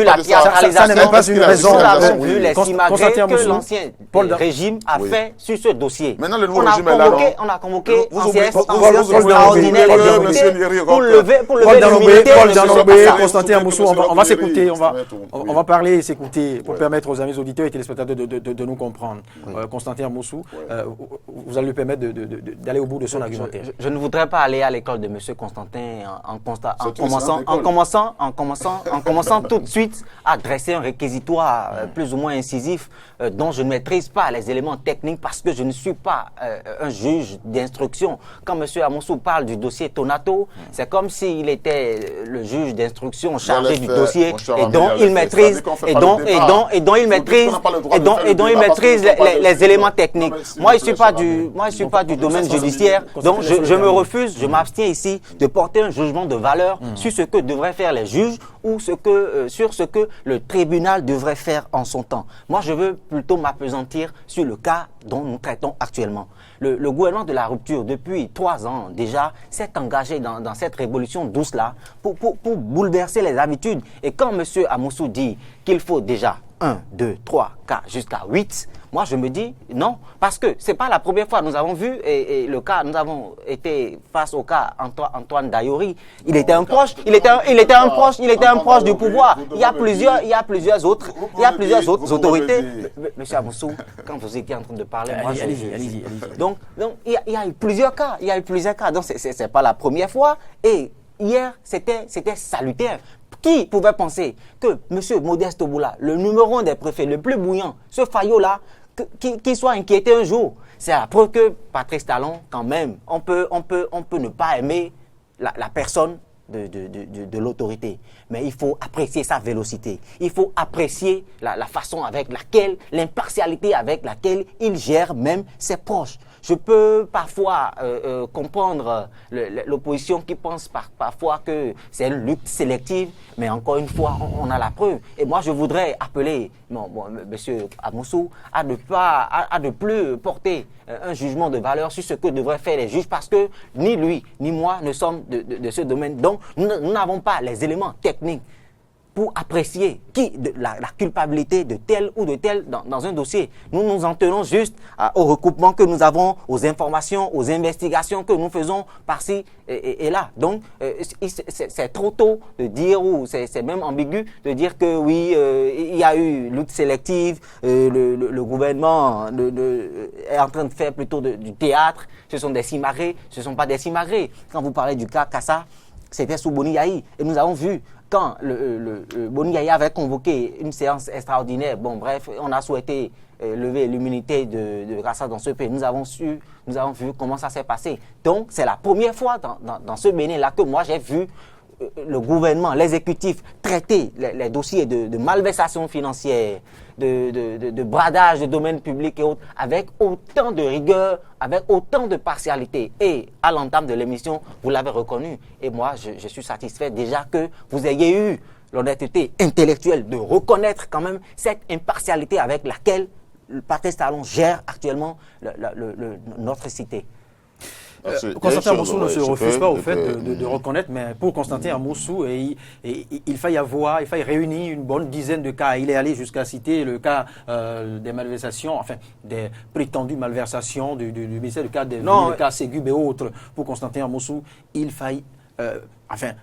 [SPEAKER 3] la théâtralisation.
[SPEAKER 4] Ça n'est pas une raison.
[SPEAKER 3] Nous avons vu les simagrées que l'ancien régime a fait sur ce dossier.
[SPEAKER 2] Maintenant, le nouveau régime est là.
[SPEAKER 3] On a convoqué en séance extraordinaire les députés pour lever l'immunité.
[SPEAKER 4] Constantin Moussou, on va s'écouter, on va parler et s'écouter pour permettre aux amis auditeurs et téléspectateurs de nous comprendre. Constantin Moussou, vous allez lui permettre d'aller au bout de son argumentaire.
[SPEAKER 3] Je ne voudrais pas aller à l'école de M. Constantin en commençant tout de suite à dresser un réquisitoire plus ou moins incisif dont je ne maîtrise pas les éléments techniques parce que je ne suis pas un juge d'instruction. Quand M. Amoussou parle du dossier Tonato, c'est comme s'il était le juge d'instruction chargé du dossier et dont il maîtrise les éléments techniques. Moi, je suis pas du domaine judiciaire, donc je me refuse, je m'abstiens ici de porter un jugement de valeur sur ce que devraient faire les juges ou sur ce que le tribunal devrait faire en son temps. Moi, je veux plutôt m'appesantir sur le cas dont nous traitons actuellement. Le gouvernement de la rupture, depuis 3 ans déjà, s'est engagé dans cette révolution douce-là pour bouleverser les habitudes. Et quand M. Amoussou dit qu'il faut déjà 1, 2, 3, 4, jusqu'à 8, moi je me dis non, parce que ce n'est pas la première fois. Nous avons vu et le cas, nous avons été face au cas Antoine Dayori. Il était un proche, il était un proche du pouvoir. Il y a plusieurs autres autorités. Monsieur Amoussou, quand vous étiez en train de parler, moi
[SPEAKER 4] allez-y.
[SPEAKER 3] Donc il y a eu plusieurs cas, Donc c'est pas la première fois. Et hier, c'était salutaire. Qui pouvait penser que M. Modeste Tobula, le numéro 1 des préfets, le plus bouillant, ce faillot-là, qu'il soit inquiété un jour? C'est la preuve que Patrice Talon, quand même, on peut ne pas aimer la personne de l'autorité. Mais il faut apprécier sa vélocité. Il faut apprécier la façon avec laquelle, l'impartialité avec laquelle il gère même ses proches. Je peux parfois comprendre l'opposition qui pense parfois que c'est une lutte sélective, mais encore une fois, on a la preuve. Et moi, je voudrais appeler M. Amoussou à ne plus porter un jugement de valeur sur ce que devraient faire les juges, parce que ni lui, ni moi ne sommes de ce domaine. Donc, nous n'avons pas les éléments techniques pour apprécier la culpabilité de tel ou de tel dans un dossier. Nous nous en tenons juste au recoupement que nous avons, aux informations, aux investigations que nous faisons par-ci et là. Donc, c'est trop tôt de dire, ou c'est même ambigu de dire que oui, il y a eu lutte sélective, le gouvernement est en train de faire plutôt du théâtre. Ce sont des simarrés, ce ne sont pas des simarrés. Quand vous parlez du cas Kassa, c'était sous Boni Yahi. Et nous avons vu, quand Boni Yahi avait convoqué une séance extraordinaire, on a souhaité lever l'immunité de Kassa dans ce pays. Nous avons vu comment ça s'est passé. Donc, c'est la première fois dans ce Bénin-là que moi j'ai vu le gouvernement, l'exécutif traiter les dossiers de malversation financière, de bradage de domaines publics et autres, avec autant de rigueur, avec autant de partialité. Et à l'entame de l'émission, vous l'avez reconnu. Et moi, je suis satisfait déjà que vous ayez eu l'honnêteté intellectuelle de reconnaître quand même cette impartialité avec laquelle Patrice Talon gère actuellement notre cité.
[SPEAKER 4] Constantin Amoussou ne se refuse pas au fait de reconnaître, mais pour Constantin Amoussou, il faille réunir une bonne dizaine de cas. Il est allé jusqu'à citer le cas des malversations, enfin des prétendues malversations du ministère, le cas Ségub et autres. Pour Constantin Amoussou, il faille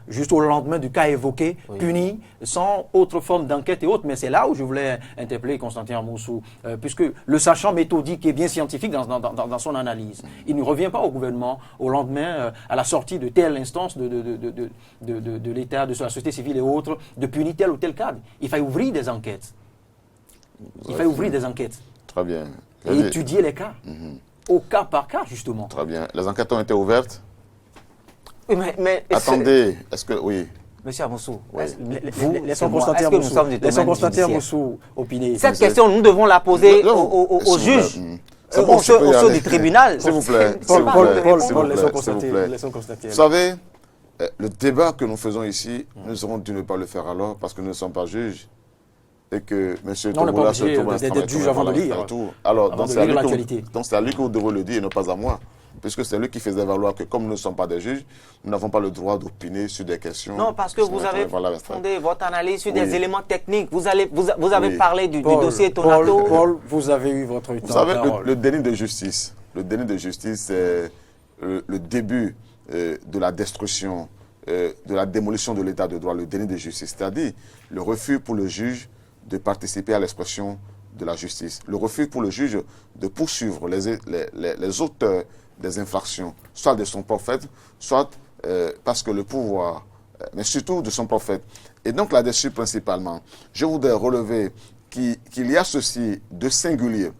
[SPEAKER 4] juste au lendemain du cas évoqué, puni, sans autre forme d'enquête et autres. Mais c'est là où je voulais interpeller Constantin Amoussou, puisque le sachant méthodique et bien scientifique dans son analyse, il ne revient pas au gouvernement au lendemain, à la sortie de telle instance de l'État, de la société civile et autres, de punir tel ou tel cadre. Il faut ouvrir des enquêtes.
[SPEAKER 2] Très bien.
[SPEAKER 4] Et étudier les cas, au cas par cas, justement.
[SPEAKER 2] Très bien. Les enquêtes ont été ouvertes?
[SPEAKER 3] Mais
[SPEAKER 2] attendez, est-ce que oui?
[SPEAKER 3] Monsieur Amoussou,
[SPEAKER 4] laissons Constantin Amoussou opiner.
[SPEAKER 3] Cette question, nous devons la poser aux juges, au sein du tribunal.
[SPEAKER 2] S'il vous plaît.
[SPEAKER 4] Laissons constater.
[SPEAKER 2] Vous savez, le débat que nous faisons ici, nous aurons dû ne pas le faire alors, parce que nous ne sommes pas juges. Et que M. Tobola se trouve
[SPEAKER 4] d'être juge avant de lire.
[SPEAKER 2] Alors, donc c'est à lui que vous devez le dire et non pas à moi. Puisque c'est lui qui faisait valoir que comme nous ne sommes pas des juges, nous n'avons pas le droit d'opiner sur des questions.
[SPEAKER 3] Non, parce que vous avez fondé votre analyse sur des éléments techniques. Vous avez parlé du dossier Tonato.
[SPEAKER 4] Paul, vous avez eu votre temps.
[SPEAKER 2] Vous savez, le déni de justice, c'est le début de la destruction, de la démolition de l'état de droit, le déni de justice. C'est-à-dire le refus pour le juge de participer à l'expression de la justice. Le refus pour le juge de poursuivre les auteurs des infractions, soit de son prophète, soit parce que le pouvoir, mais surtout de son prophète. Et donc là-dessus principalement, je voudrais relever qu'il y a ceci de singulier,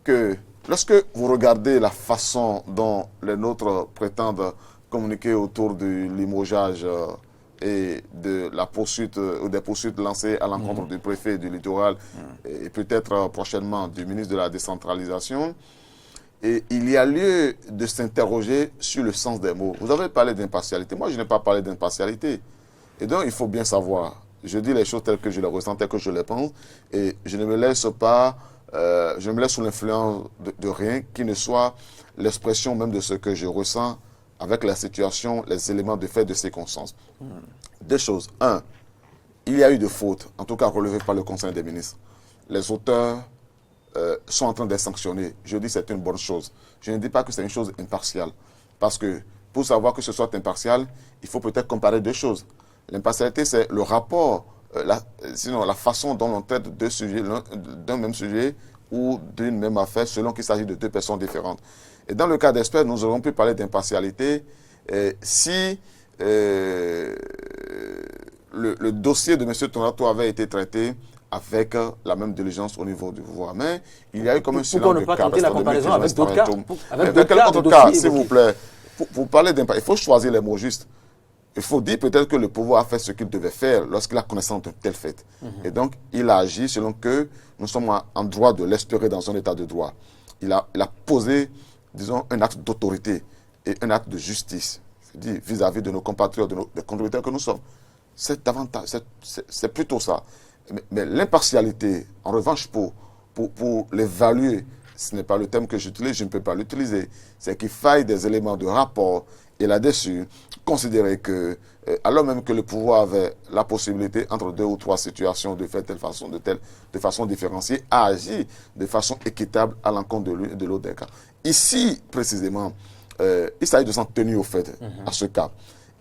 [SPEAKER 2] que lorsque vous regardez la façon dont les nôtres prétendent communiquer autour du limogeage et de la poursuite ou des poursuites lancées à l'encontre du préfet du littoral et peut-être prochainement du ministre de la décentralisation, et il y a lieu de s'interroger sur le sens des mots. Vous avez parlé d'impartialité. Moi, je n'ai pas parlé d'impartialité. Et donc, il faut bien savoir. Je dis les choses telles que je les ressens, telles que je les pense. Et je ne me laisse pas, je me laisse sous l'influence de rien qui ne soit l'expression même de ce que je ressens avec la situation, les éléments de fait, de circonstances. Deux choses. Un, il y a eu de fautes, en tout cas relevées par le Conseil des ministres. les auteurs sont en train d'être sanctionnés. Je dis que c'est une bonne chose. Je ne dis pas que c'est une chose impartiale. Parce que pour savoir que ce soit impartial, il faut peut-être comparer deux choses. L'impartialité, c'est le rapport, sinon la façon dont on traite deux sujets, d'un même sujet ou d'une même affaire, selon qu'il s'agit de deux personnes différentes. Et dans le cas d'Espère, nous aurions pu parler d'impartialité si le dossier de M. Tonato avait été traité avec la même diligence au niveau du pouvoir. Mais il y a eu comme un silence de cas.
[SPEAKER 4] Pourquoi ne pas tenter la comparaison avec d'autres cas?
[SPEAKER 2] Avec quel autre cas, s'il vous plaît? Pour parler d'impact, il faut choisir les mots justes. Il faut dire peut-être que le pouvoir a fait ce qu'il devait faire lorsqu'il a connaissance de tel fait. Et donc, il a agi selon que nous sommes en droit de l'espérer dans un état de droit. Il a posé, disons, un acte d'autorité et un acte de justice, c'est-à-dire vis-à-vis de nos compatriotes, des contributeurs que nous sommes. C'est plutôt ça. Mais l'impartialité, en revanche, pour l'évaluer, ce n'est pas le terme que j'utilise, je ne peux pas l'utiliser. C'est qu'il faille des éléments de rapport et là-dessus, considérer que, alors même que le pouvoir avait la possibilité, entre deux ou trois situations, de faire telle façon, de façon différenciée, à agir de façon équitable à l'encontre de l'une et de l'autre des cas. Ici, précisément, il s'agit de s'en tenir au fait à ce cas.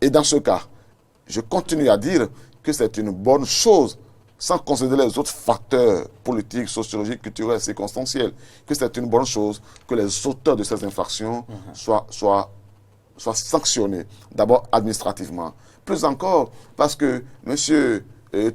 [SPEAKER 2] Et dans ce cas, je continue à dire que c'est une bonne chose, sans considérer les autres facteurs politiques, sociologiques, culturels, circonstanciels, que c'est une bonne chose que les auteurs de ces infractions soient sanctionnés, d'abord administrativement. Plus encore, parce que M.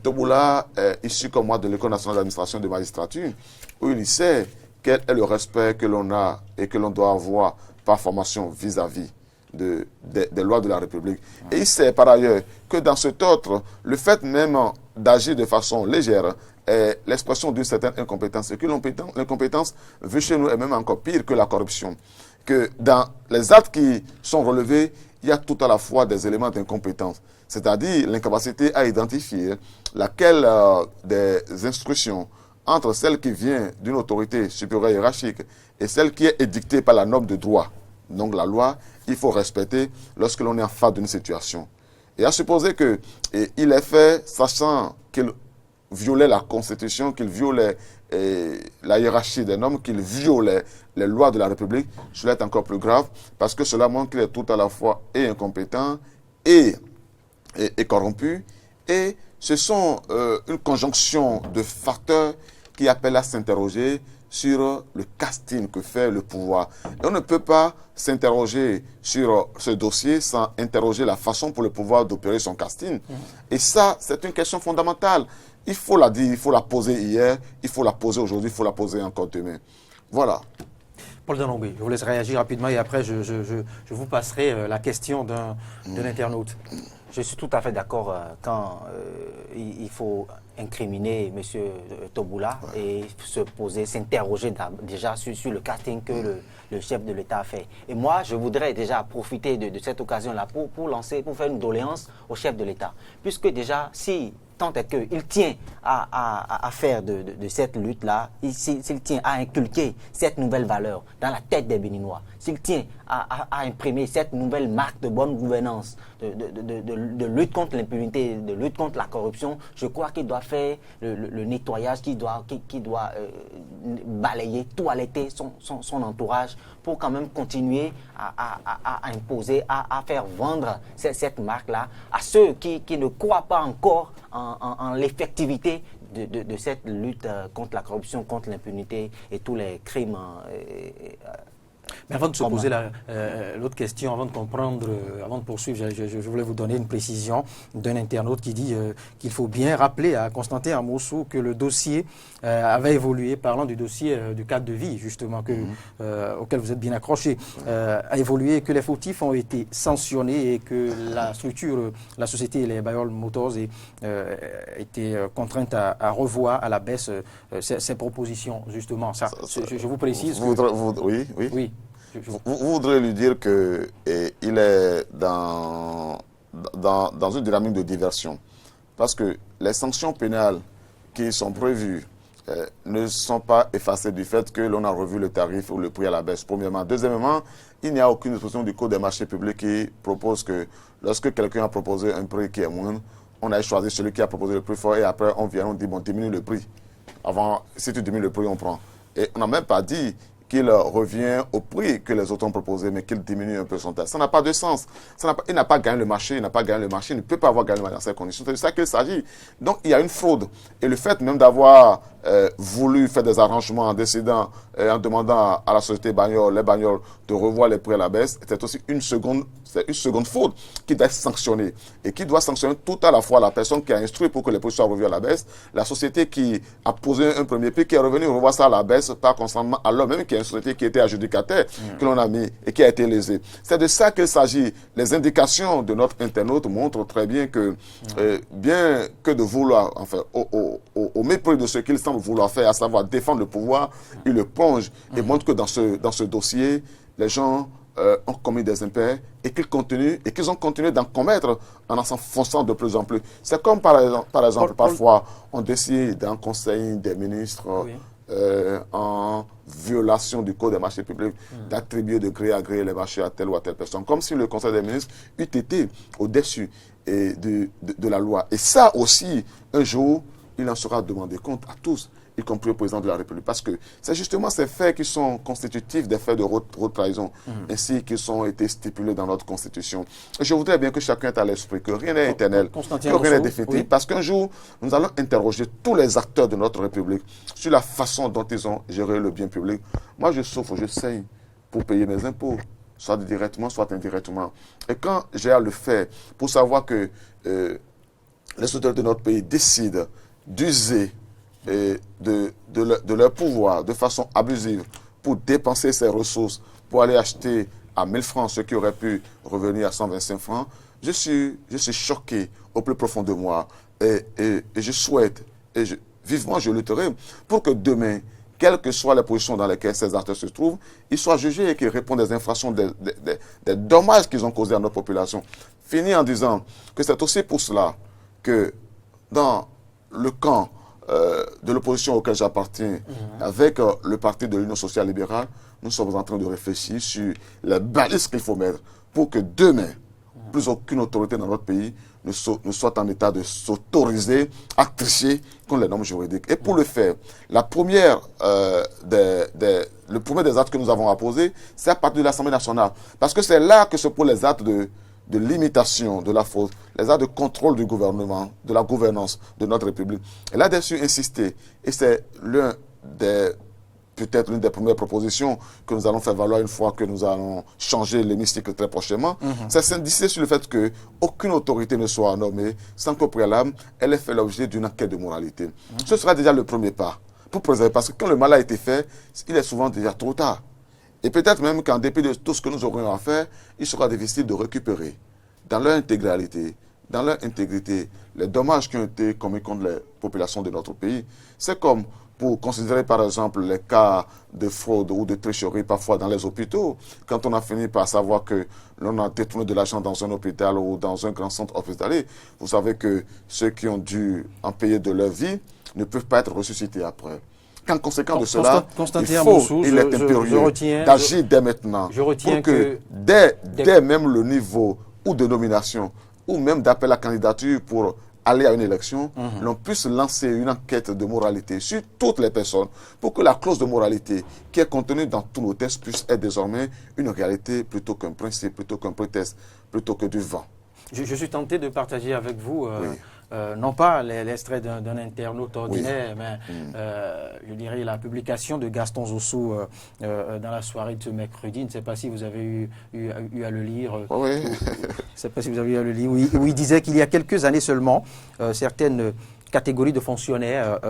[SPEAKER 2] Toboula est issu comme moi de l'École nationale d'administration de magistrature, où il sait quel est le respect que l'on a et que l'on doit avoir par formation vis-à-vis des lois de la République. Et il sait par ailleurs que dans cet ordre, le fait même d'agir de façon légère est l'expression d'une certaine incompétence. Et que l'incompétence, vu chez nous, est même encore pire que la corruption. Que dans les actes qui sont relevés, il y a tout à la fois des éléments d'incompétence. C'est-à-dire l'incapacité à identifier laquelle des instructions entre celle qui vient d'une autorité supérieure hiérarchique et celle qui est édictée par la norme de droit. Donc la loi, il faut respecter lorsque l'on est en face d'une situation. Et à supposer qu'il est fait sachant qu'il violait la Constitution, qu'il violait la hiérarchie des normes, qu'il violait les lois de la République, cela est encore plus grave parce que cela montre qu'il est tout à la fois et incompétent et corrompu. Et ce sont une conjonction de facteurs qui appellent à s'interroger sur le casting que fait le pouvoir. Et on ne peut pas s'interroger sur ce dossier sans interroger la façon pour le pouvoir d'opérer son casting. Et ça, c'est une question fondamentale. Il faut la dire, il faut la poser hier, il faut la poser aujourd'hui, il faut la poser encore demain. Voilà.
[SPEAKER 1] Paul Danombé, je vous laisse réagir rapidement et après je vous passerai la question d'un internaute.
[SPEAKER 3] Je suis tout à fait d'accord quand il faut incriminer M. Toboula et se poser, s'interroger déjà sur le casting que le chef de l'État a fait. Et moi, je voudrais déjà profiter de cette occasion-là pour faire une doléance au chef de l'État. Puisque déjà, si tant est qu'il tient à faire de cette lutte-là, s'il tient à inculquer cette nouvelle valeur dans la tête des Béninois, s'il tient à imprimer cette nouvelle marque de bonne gouvernance, de lutte contre l'impunité, de lutte contre la corruption, je crois qu'il doit faire le nettoyage, qu'il doit balayer, toiletter son entourage pour quand même continuer à imposer, à faire vendre cette marque-là à ceux qui ne croient pas encore en l'effectivité de cette lutte contre la corruption, contre l'impunité et tous les crimes.
[SPEAKER 1] Mais avant de se poser l'autre question, avant de comprendre, avant de poursuivre, je voulais vous donner une précision d'un internaute qui dit qu'il faut bien rappeler à Constantin Amoussou que le dossier avait évolué, parlant du dossier du cadre de vie, justement, auquel vous êtes bien accroché, a évolué, que les fautifs ont été sanctionnés et que la structure, la société Les Bayol Motors a été contrainte à revoir à la baisse ces propositions, justement. Ça, je vous précise.
[SPEAKER 2] Oui. Vous voudrez lui dire qu'il est dans une dynamique de diversion. Parce que les sanctions pénales qui sont prévues ne sont pas effacées du fait que l'on a revu le tarif ou le prix à la baisse, premièrement. Deuxièmement, il n'y a aucune disposition du Code des marchés publics qui propose que lorsque quelqu'un a proposé un prix qui est moindre, on a choisi celui qui a proposé le plus fort et après on vient, on dit bon, diminue le prix. avant, si tu diminues le prix, on prend. Et on n'a même pas dit qu'il revient au prix que les autres ont proposé, mais qu'il diminue un peu son taxe. Ça n'a pas de sens. Il n'a pas gagné le marché, il n'a pas gagné le marché, il ne peut pas avoir gagné le marché dans ces conditions. C'est de ça qu'il s'agit. Donc, il y a une fraude. Et le fait même d'avoir voulu faire des arrangements en décidant, en demandant à la société bagnole, les bagnoles, de revoir les prix à la baisse, c'est aussi une seconde faute qui doit être sanctionnée. Et qui doit sanctionner tout à la fois la personne qui a instruit pour que les prix soient revus à la baisse, la société qui a posé un premier prix, qui est revenue revoir ça à la baisse par consentement, alors même qu'il y a une société qui était adjudicataire, que l'on a mis et qui a été lésée. C'est de ça qu'il s'agit. Les indications de notre internaute montrent très bien que, bien que de vouloir, enfin, au mépris de ce qu'il semble vouloir faire, à savoir défendre le pouvoir, il le plonge et montre que dans ce dossier, les gens ont commis des impairs et qu'ils ont continué d'en commettre en s'enfonçant de plus en plus. C'est comme par exemple, parfois, on décide d'un conseil des ministres en violation du code des marchés publics d'attribuer de gré à gré les marchés à telle ou à telle personne. Comme si le conseil des ministres eût été au-dessus de la loi. Et ça aussi, un jour, il en sera demandé compte à tous, y compris au président de la République. Parce que c'est justement ces faits qui sont constitutifs des faits de haute trahison, ainsi qu'ils ont été stipulés dans notre Constitution. Et je voudrais bien que chacun ait à l'esprit que rien n'est éternel, que rien n'est définitif. Parce qu'un jour, nous allons interroger tous les acteurs de notre République sur la façon dont ils ont géré le bien public. Moi, je souffre, je saigne pour payer mes impôts, soit directement, soit indirectement. Et quand j'ai à le faire pour savoir que les autorités de notre pays décident d'user de leur pouvoir de façon abusive pour dépenser ces ressources, pour aller acheter à 1000 francs ce qui aurait pu revenir à 125 francs, je suis choqué au plus profond de moi et je souhaite, vivement je lutterai pour que demain, quelles que soient les positions dans lesquelles ces acteurs se trouvent, ils soient jugés et qu'ils répondent des infractions, des dommages qu'ils ont causés à notre population. Fini en disant que c'est aussi pour cela que dans le camp de l'opposition auquel j'appartiens, avec le parti de l'Union sociale libérale, nous sommes en train de réfléchir sur les balises qu'il faut mettre pour que demain, plus aucune autorité dans notre pays ne soit en état de s'autoriser à tricher contre les normes juridiques. Et pour le faire, le premier des actes que nous avons à poser, c'est à partir de l'Assemblée nationale. Parce que c'est là que se posent les actes de limitation de la fraude, les actes de contrôle du gouvernement, de la gouvernance de notre République. Et là-dessus, insister, et c'est peut-être l'une des premières propositions que nous allons faire valoir une fois que nous allons changer l'hémicycle très prochainement, c'est d'insister sur le fait qu'aucune autorité ne soit nommée sans qu'au préalable, elle ait fait l'objet d'une enquête de moralité. Ce sera déjà le premier pas pour préserver, parce que quand le mal a été fait, il est souvent déjà trop tard. Et peut-être même qu'en dépit de tout ce que nous aurions à faire, il sera difficile de récupérer dans leur intégralité, les dommages qui ont été commis contre les populations de notre pays. C'est comme pour considérer par exemple les cas de fraude ou de tricherie parfois dans les hôpitaux. Quand on a fini par savoir que l'on a détourné de l'argent dans un hôpital ou dans un grand centre hospitalier, vous savez que ceux qui ont dû en payer de leur vie ne peuvent pas être ressuscités après. Qu'en conséquence de cela, il est impérieux d'agir dès maintenant pour que dès même le niveau ou de nomination ou même d'appel à candidature pour aller à une élection, l'on puisse lancer une enquête de moralité sur toutes les personnes pour que la clause de moralité qui est contenue dans tous nos textes puisse être désormais une réalité plutôt qu'un principe, plutôt qu'un prétexte, plutôt que du vent.
[SPEAKER 4] Je suis tenté de partager avec vous non pas l'extrait d'un internaute ordinaire, mais je dirais la publication de Gaston Zossou dans la soirée de ce mercredi. Je ne sais pas si vous avez eu à le lire.
[SPEAKER 2] Oui.
[SPEAKER 4] Je ne sais pas si vous avez eu à le lire. Où il disait qu'il y a quelques années seulement, certaines catégories de fonctionnaires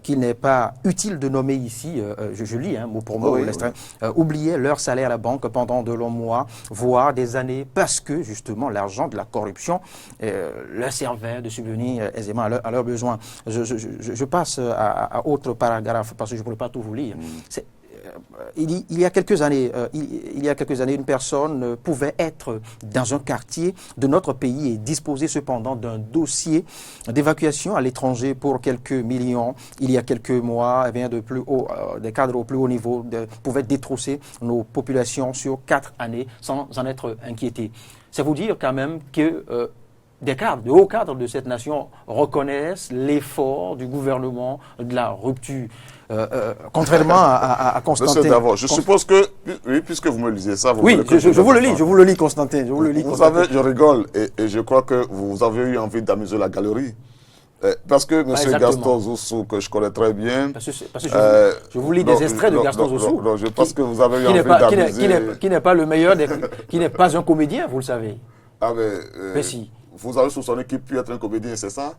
[SPEAKER 4] qu'il n'est pas utile de nommer ici, je lis mot pour mot l'extrait, oubliaient leur salaire à la banque pendant de longs mois, voire des années, parce que justement l'argent de la corruption leur servait de subvenir aisément à leurs besoins. Je passe à autre paragraphe parce que je ne pourrais pas tout vous lire. Il y a quelques années, une personne pouvait être dans un quartier de notre pays et disposer cependant d'un dossier d'évacuation à l'étranger pour quelques millions. Il y a quelques mois, des cadres au plus haut niveau pouvaient détrousser nos populations sur 4 années sans en être inquiétés. C'est vous dire quand même que des cadres, de hauts cadres de cette nation reconnaissent l'effort du gouvernement de la rupture. Contrairement à Constantin.
[SPEAKER 2] Monsieur Davos, je suppose que, oui, puisque vous me lisez ça,
[SPEAKER 4] oui, je vous le lis, Constantin.
[SPEAKER 2] Vous savez, je rigole et je crois que vous avez eu envie d'amuser la galerie. Parce que M. Gaston Zossou, que je connais très bien...
[SPEAKER 4] Parce que je vous lis des extraits de Gaston Zossou.
[SPEAKER 2] Je pense que vous avez eu envie d'amuser...
[SPEAKER 4] Qui n'est pas le meilleur, qui n'est pas un comédien, vous le savez.
[SPEAKER 2] Ah mais si. Vous avez soupçonné qu'il puisse être un comédien, c'est ça?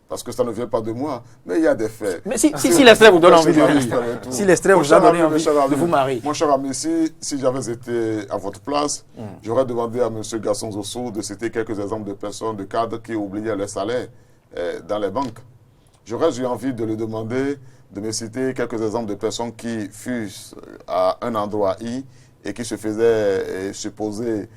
[SPEAKER 2] Parce que ça ne vient pas de moi. Mais il y a des faits.
[SPEAKER 4] Mais si l'extrait vous donne envie de lire, si l'extrait vous a donné envie de vous marier.
[SPEAKER 2] Mon cher ami, si j'avais été à votre place, j'aurais demandé à M. Gaston Zossou de citer quelques exemples de personnes, de cadres qui oubliaient leur salaire dans les banques. J'aurais eu envie de lui demander de me citer quelques exemples de personnes qui fussent à un endroit I et qui se faisaient supposer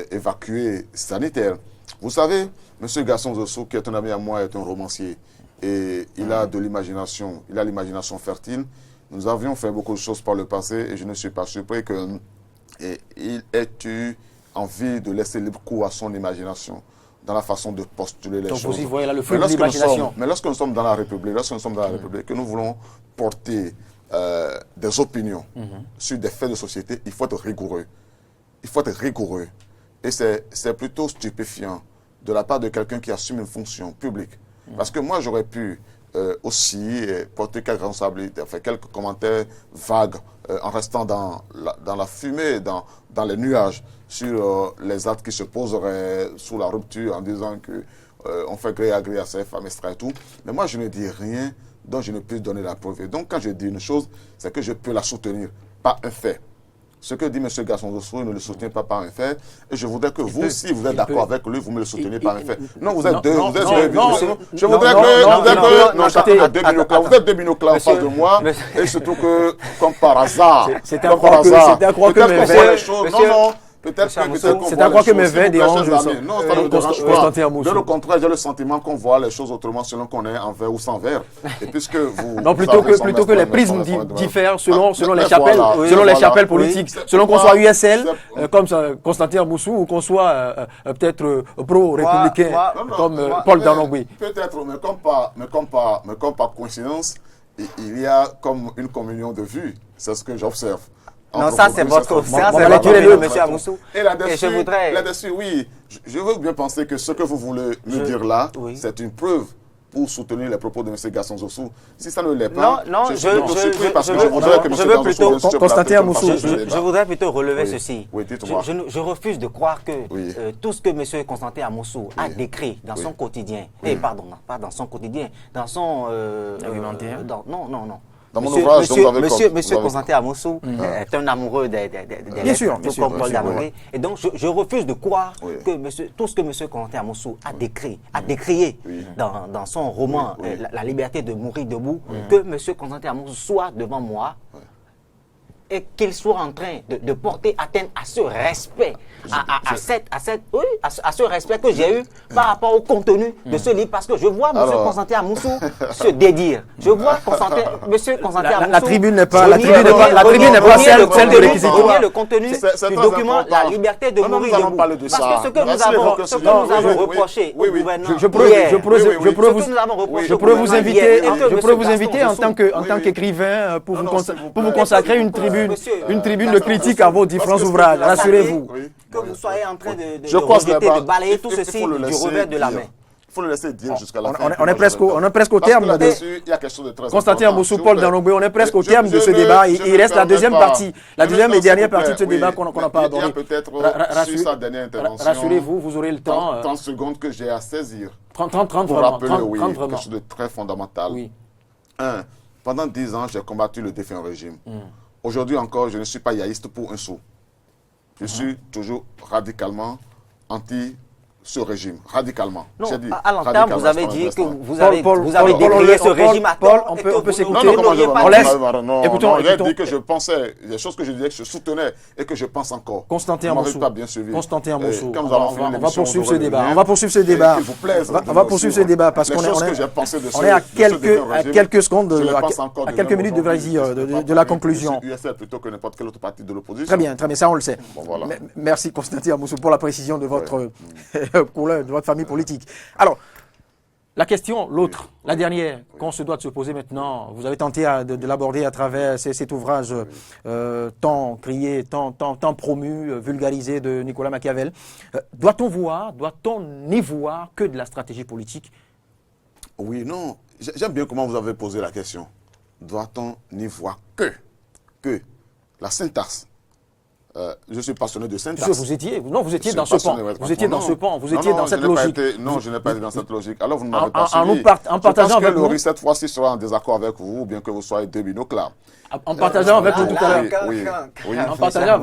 [SPEAKER 2] évacuer sanitaire. Vous savez, M. Gaston Zossou, qui est un ami à moi, est un romancier. Et il a de l'imagination, il a l'imagination fertile. Nous avions fait beaucoup de choses par le passé et je ne suis pas surpris qu'il ait eu envie de laisser libre cours à son imagination dans la façon de postuler les choses.
[SPEAKER 4] Donc vous y voyez là le fruit de l'imagination.
[SPEAKER 2] Mais lorsque nous sommes dans la République, que nous voulons porter des opinions sur des faits de société, il faut être rigoureux. Il faut être rigoureux. Et c'est plutôt stupéfiant de la part de quelqu'un qui assume une fonction publique. Parce que moi, j'aurais pu aussi porter quelques responsabilités, faire quelques commentaires vagues en restant dans la fumée, dans les nuages, sur les actes qui se poseraient sous la rupture en disant qu'on fait gré à gré à ces femmes extra et tout. Mais moi, je ne dis rien dont je ne peux donner la preuve. Et donc, quand je dis une chose, c'est que je peux la soutenir, pas un fait. Ce que dit M. Gaston Zossou, il ne le soutient pas par un fait. Et je voudrais que vous, si vous êtes d'accord avec lui, vous me le souteniez par un fait. Non, vous êtes deux. Je voudrais que vous êtes deux binoclats en face de moi. Et surtout que, comme par hasard,
[SPEAKER 4] c'est à croire que mes
[SPEAKER 2] non. Peut-être
[SPEAKER 4] c'est à croire que mes vins dérangent
[SPEAKER 2] Constantin Moussou. De le contraire, j'ai le sentiment qu'on voit les choses autrement selon qu'on est en vert ou sans vert. Et puisque vous...
[SPEAKER 4] Non, plutôt que les prismes diffèrent selon les chapelles politiques. Selon qu'on soit USL, comme Constantin Moussou, ou qu'on soit peut-être pro-républicain, comme Paul Danongui.
[SPEAKER 2] Peut-être, mais comme par coïncidence, il y a comme une communion de vues. C'est ce que j'observe.
[SPEAKER 3] Non, ça c'est votre M. Amoussou.
[SPEAKER 2] Et là-dessus, oui, je veux bien penser que ce que vous voulez me dire là, c'est une preuve pour soutenir les propos de M. Gaston Zossou. Si ça ne l'est pas,
[SPEAKER 3] je veux plutôt, Constantin Amoussou, je voudrais plutôt relever ceci.
[SPEAKER 2] Oui, dites-moi.
[SPEAKER 3] Je refuse de croire que tout ce que M. Constantin Amoussou a décrit dans son quotidien, pas dans son quotidien, dans son
[SPEAKER 4] argumentaire.
[SPEAKER 3] Non.
[SPEAKER 2] Dans mon ouvrage,
[SPEAKER 3] Monsieur Constantin Amoussou est un amoureux des lettres, tout comme Paul Danongui. Et donc, je refuse de croire que tout ce que M. Constantin Amoussou a décrié dans son roman La liberté de mourir debout, que M. Constantin Amoussou soit devant moi et qu'il soit en train de porter atteinte à ce respect, à ce respect que j'ai eu par rapport au contenu de ce livre, parce que je vois M. Constantin Amoussou se dédire. Je vois M. Constantin Amoussou...
[SPEAKER 4] La tribune n'est pas celle de réquisitoire.
[SPEAKER 3] Le contenu du document, la liberté de mourir debout. Parce que ce que nous avons reproché au gouvernement...
[SPEAKER 4] Je pourrais vous inviter en tant qu'écrivain pour vous consacrer une tribune de critique à vos différents ouvrages, rassurez-vous.
[SPEAKER 3] Que vous soyez en train de balayer tout ceci du revers de la main.
[SPEAKER 2] Il faut le laisser dire jusqu'à la fin.
[SPEAKER 4] On est presque au terme
[SPEAKER 2] de
[SPEAKER 4] Constantin Amoussou, Paul Danongui, on est presque au terme de ce débat. Il reste la deuxième partie, la deuxième et dernière partie de ce débat qu'on n'a pas abordé. Rassurez-vous, vous aurez le temps.
[SPEAKER 2] 30 secondes que j'ai à saisir.
[SPEAKER 4] 30
[SPEAKER 2] pour rappeler quelque chose de très fondamental. Pendant 10 ans, j'ai combattu le défunt régime. Aujourd'hui encore, je ne suis pas yaïste pour un sou. Je suis toujours radicalement anti ce régime, radicalement.
[SPEAKER 3] Non, à l'entame, vous avez dit que vous avez décrié ce régime à
[SPEAKER 4] Paul, on peut s'écouter.
[SPEAKER 2] Écoutons. J'ai dit que je pensais, les choses que je disais que je soutenais et que je pense encore.
[SPEAKER 4] Constantin Amoussou. On va poursuivre ce débat. On va poursuivre ce débat parce qu'on est à quelques secondes, à quelques minutes de la conclusion.
[SPEAKER 2] Plutôt que n'importe quel autre parti de l'opposition.
[SPEAKER 4] Très bien, ça on le sait. Merci Constantin Amoussou pour la précision de votre
[SPEAKER 1] couleur de votre famille politique. Alors, la question, l'autre, la dernière, qu'on se doit de se poser maintenant, vous avez tenté de l'aborder à travers cet ouvrage tant crié, tant promu, vulgarisé de Nicolas Machiavel. Doit-on n'y voir que de la stratégie politique?
[SPEAKER 2] Oui, non. J'aime bien comment vous avez posé la question. Doit-on n'y voir que la syntaxe? Je suis passionné de syntaxe.
[SPEAKER 1] Vous étiez dans ce pan. Vous étiez dans ce pan. Vous étiez dans cette logique.
[SPEAKER 2] Non, je n'ai pas été dans cette logique. Alors vous ne m'avez
[SPEAKER 1] pas
[SPEAKER 2] suivi.
[SPEAKER 1] En partageant avec nous.
[SPEAKER 2] Cette fois-ci sera en désaccord avec vous, ou bien que vous soyez deux binocles là.
[SPEAKER 1] En partageant avec nous tout à l'heure.
[SPEAKER 3] En partageant.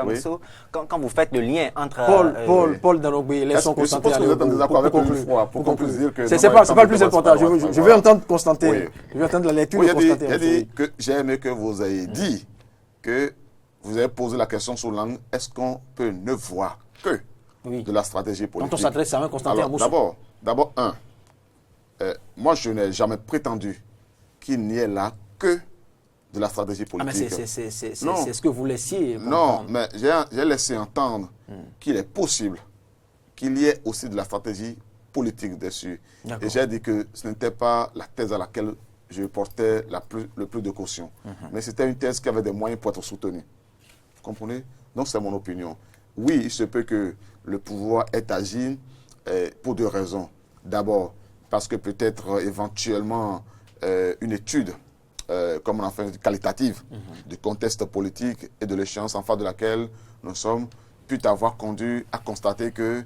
[SPEAKER 3] Monsieur quand vous faites le lien entre
[SPEAKER 1] Paul Danogbe, laissons Constantin aller.
[SPEAKER 2] Je suppose que vous êtes en désaccord avec nous pour conclure dire que.
[SPEAKER 1] C'est pas le plus important. Je veux entendre Constantin. Je veux entendre la lecture de Constantin.
[SPEAKER 2] J'ai dit que j'ai aimé que vous ayez dit que vous avez posé la question sous l'angle, est-ce qu'on peut ne voir que de la stratégie politique?
[SPEAKER 1] Quand on s'adresse à un Constantin Moussou.
[SPEAKER 2] D'abord, moi je n'ai jamais prétendu qu'il n'y ait là que de la stratégie politique.
[SPEAKER 1] Mais c'est ce que vous laissiez comprendre.
[SPEAKER 2] Non, mais j'ai laissé entendre qu'il est possible qu'il y ait aussi de la stratégie politique dessus. Et j'ai dit que ce n'était pas la thèse à laquelle je portais le plus de caution. Mais c'était une thèse qui avait des moyens pour être soutenue. Vous comprenez? Donc c'est mon opinion. Oui, il se peut que le pouvoir ait agi pour deux raisons. D'abord, parce que peut-être éventuellement une étude, comme on a fait, qualitative, du contexte politique et de l'échéance en face de laquelle nous sommes, peut avoir conduit à constater que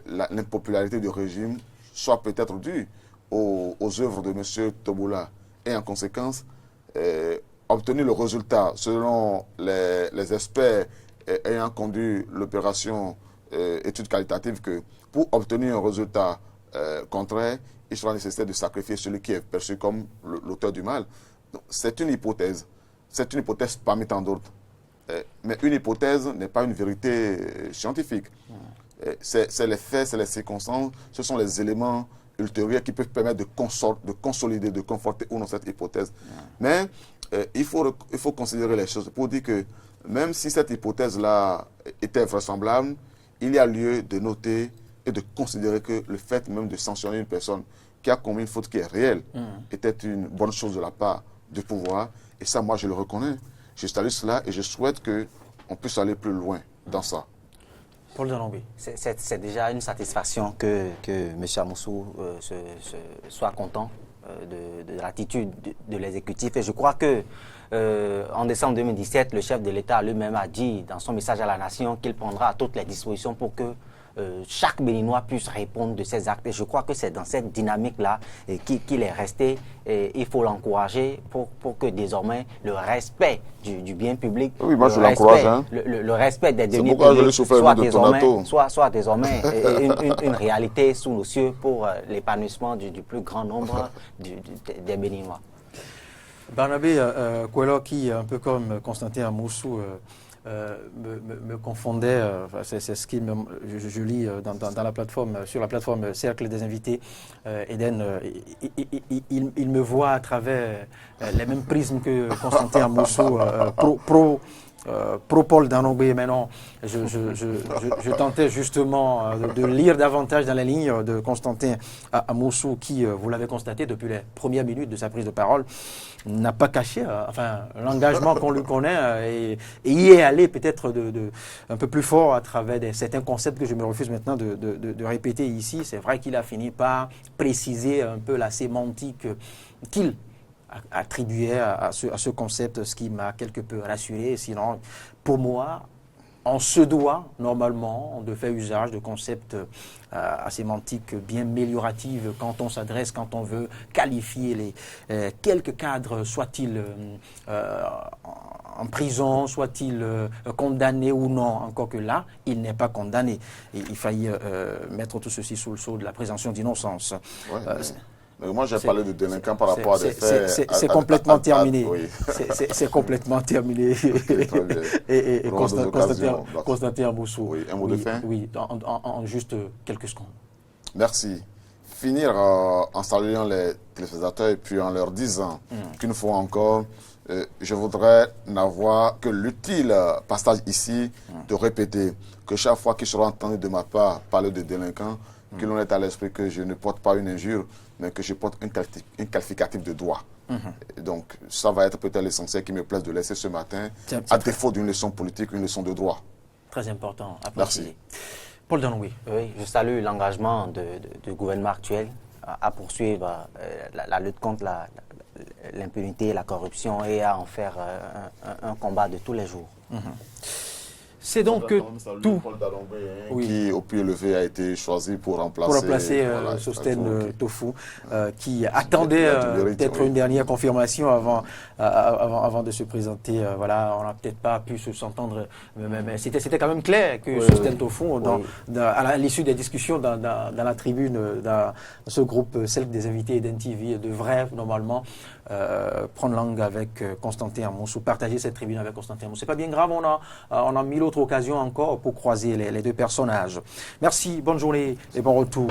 [SPEAKER 2] l'impopularité du régime soit peut-être due aux œuvres de M. Toboula. Et en conséquence, obtenir le résultat selon les experts ayant conduit l'opération étude qualitative, que pour obtenir un résultat contraire, il sera nécessaire de sacrifier celui qui est perçu comme l'auteur du mal. C'est une hypothèse. C'est une hypothèse parmi tant d'autres. Mais une hypothèse n'est pas une vérité scientifique. C'est les faits, c'est les circonstances, ce sont les éléments ultérieurs qui peuvent permettre de consolider, de conforter ou non cette hypothèse. Mais il faut considérer les choses pour dire que même si cette hypothèse-là était vraisemblable, il y a lieu de noter et de considérer que le fait même de sanctionner une personne qui a commis une faute qui est réelle était une bonne chose de la part du pouvoir. Et ça, moi, je le reconnais. Je salue cela et je souhaite qu'on puisse aller plus loin dans ça.
[SPEAKER 1] Paul Danogbe.
[SPEAKER 3] C'est déjà une satisfaction que M. Amoussou soit content de l'attitude de l'exécutif. Et je crois que en décembre 2017, le chef de l'État lui-même a dit dans son message à la nation qu'il prendra toutes les dispositions pour que chaque Béninois puisse répondre de ses actes. Et je crois que c'est dans cette dynamique-là qu'il est resté. Et il faut l'encourager pour que désormais le respect du bien public,
[SPEAKER 2] oui, moi je l'encourage,
[SPEAKER 3] le respect des deniers
[SPEAKER 2] publics
[SPEAKER 3] soit désormais une réalité sous nos cieux pour l'épanouissement du plus grand nombre des Béninois.
[SPEAKER 1] Barnabé Kouelo, qui, un peu comme Constantin Amoussou, me confondait, c'est ce qui je lis dans la plateforme, sur la plateforme Cercle des invités, Eden, il me voit à travers les mêmes prismes que Constantin Amoussou, pro Paul Danogbe. Mais non, je tentais justement de lire davantage dans les lignes de Constantin Amoussou, qui, vous l'avez constaté depuis les premières minutes de sa prise de parole, n'a pas caché l'engagement qu'on lui connaît et y est allé peut-être un peu plus fort à travers certains concepts que je me refuse maintenant de répéter ici. C'est vrai qu'il a fini par préciser un peu la sémantique qu'il attribuait à ce concept, ce qui m'a quelque peu rassuré. Sinon, pour moi, on se doit normalement de faire usage de concepts à sémantique bien améliorative quand on s'adresse, quand on veut qualifier quelques cadres, soit-ils en prison, soit-il condamné ou non, encore que là, il n'est pas condamné. Et il faillit mettre tout ceci sous le sceau de la présomption d'innocence.
[SPEAKER 2] Ouais, mais moi, j'ai parlé de délinquants par rapport à des faits.
[SPEAKER 1] C'est complètement terminé.
[SPEAKER 2] Oui.
[SPEAKER 1] C'est complètement terminé. Et Constantin Amoussou.
[SPEAKER 2] Oui, un mot de fin?
[SPEAKER 1] Oui, en juste quelques secondes.
[SPEAKER 2] Merci. Finir en saluant les téléspectateurs et puis en leur disant qu'une fois encore, je voudrais n'avoir que l'utile passage ici de répéter que chaque fois qu'il sera entendu de ma part parler de délinquants, que l'on ait à l'esprit que je ne porte pas une injure, mais que je porte un qualificatif de droit. Et donc, ça va être peut-être l'essentiel qui me place de laisser ce matin, à défaut d'une leçon politique, une leçon de droit.
[SPEAKER 4] Très important à
[SPEAKER 2] Merci.
[SPEAKER 4] préciser. Paul Danoué.
[SPEAKER 3] Oui, je salue l'engagement du gouvernement actuel à poursuivre la lutte contre l'impunité, la corruption et à en faire un combat de tous les jours.
[SPEAKER 4] C'est donc que tout
[SPEAKER 2] Paul Danoué, qui au pied levé a été choisi pour remplacer
[SPEAKER 4] Sostène Tofu, qui attendait peut-être une dernière confirmation avant de se présenter. Voilà, on n'a peut-être pas pu s'entendre, mais c'était quand même clair que Sostène Tofu, à l'issue des discussions dans la tribune, dans ce groupe Self des invités d'NTV, devrait normalement prendre langue avec Constantin Amoussou, partager cette tribune avec Constantin Amoussou. C'est pas bien grave, on a mis l'autre occasion encore pour croiser les deux personnages. Merci, bonne journée et bon retour.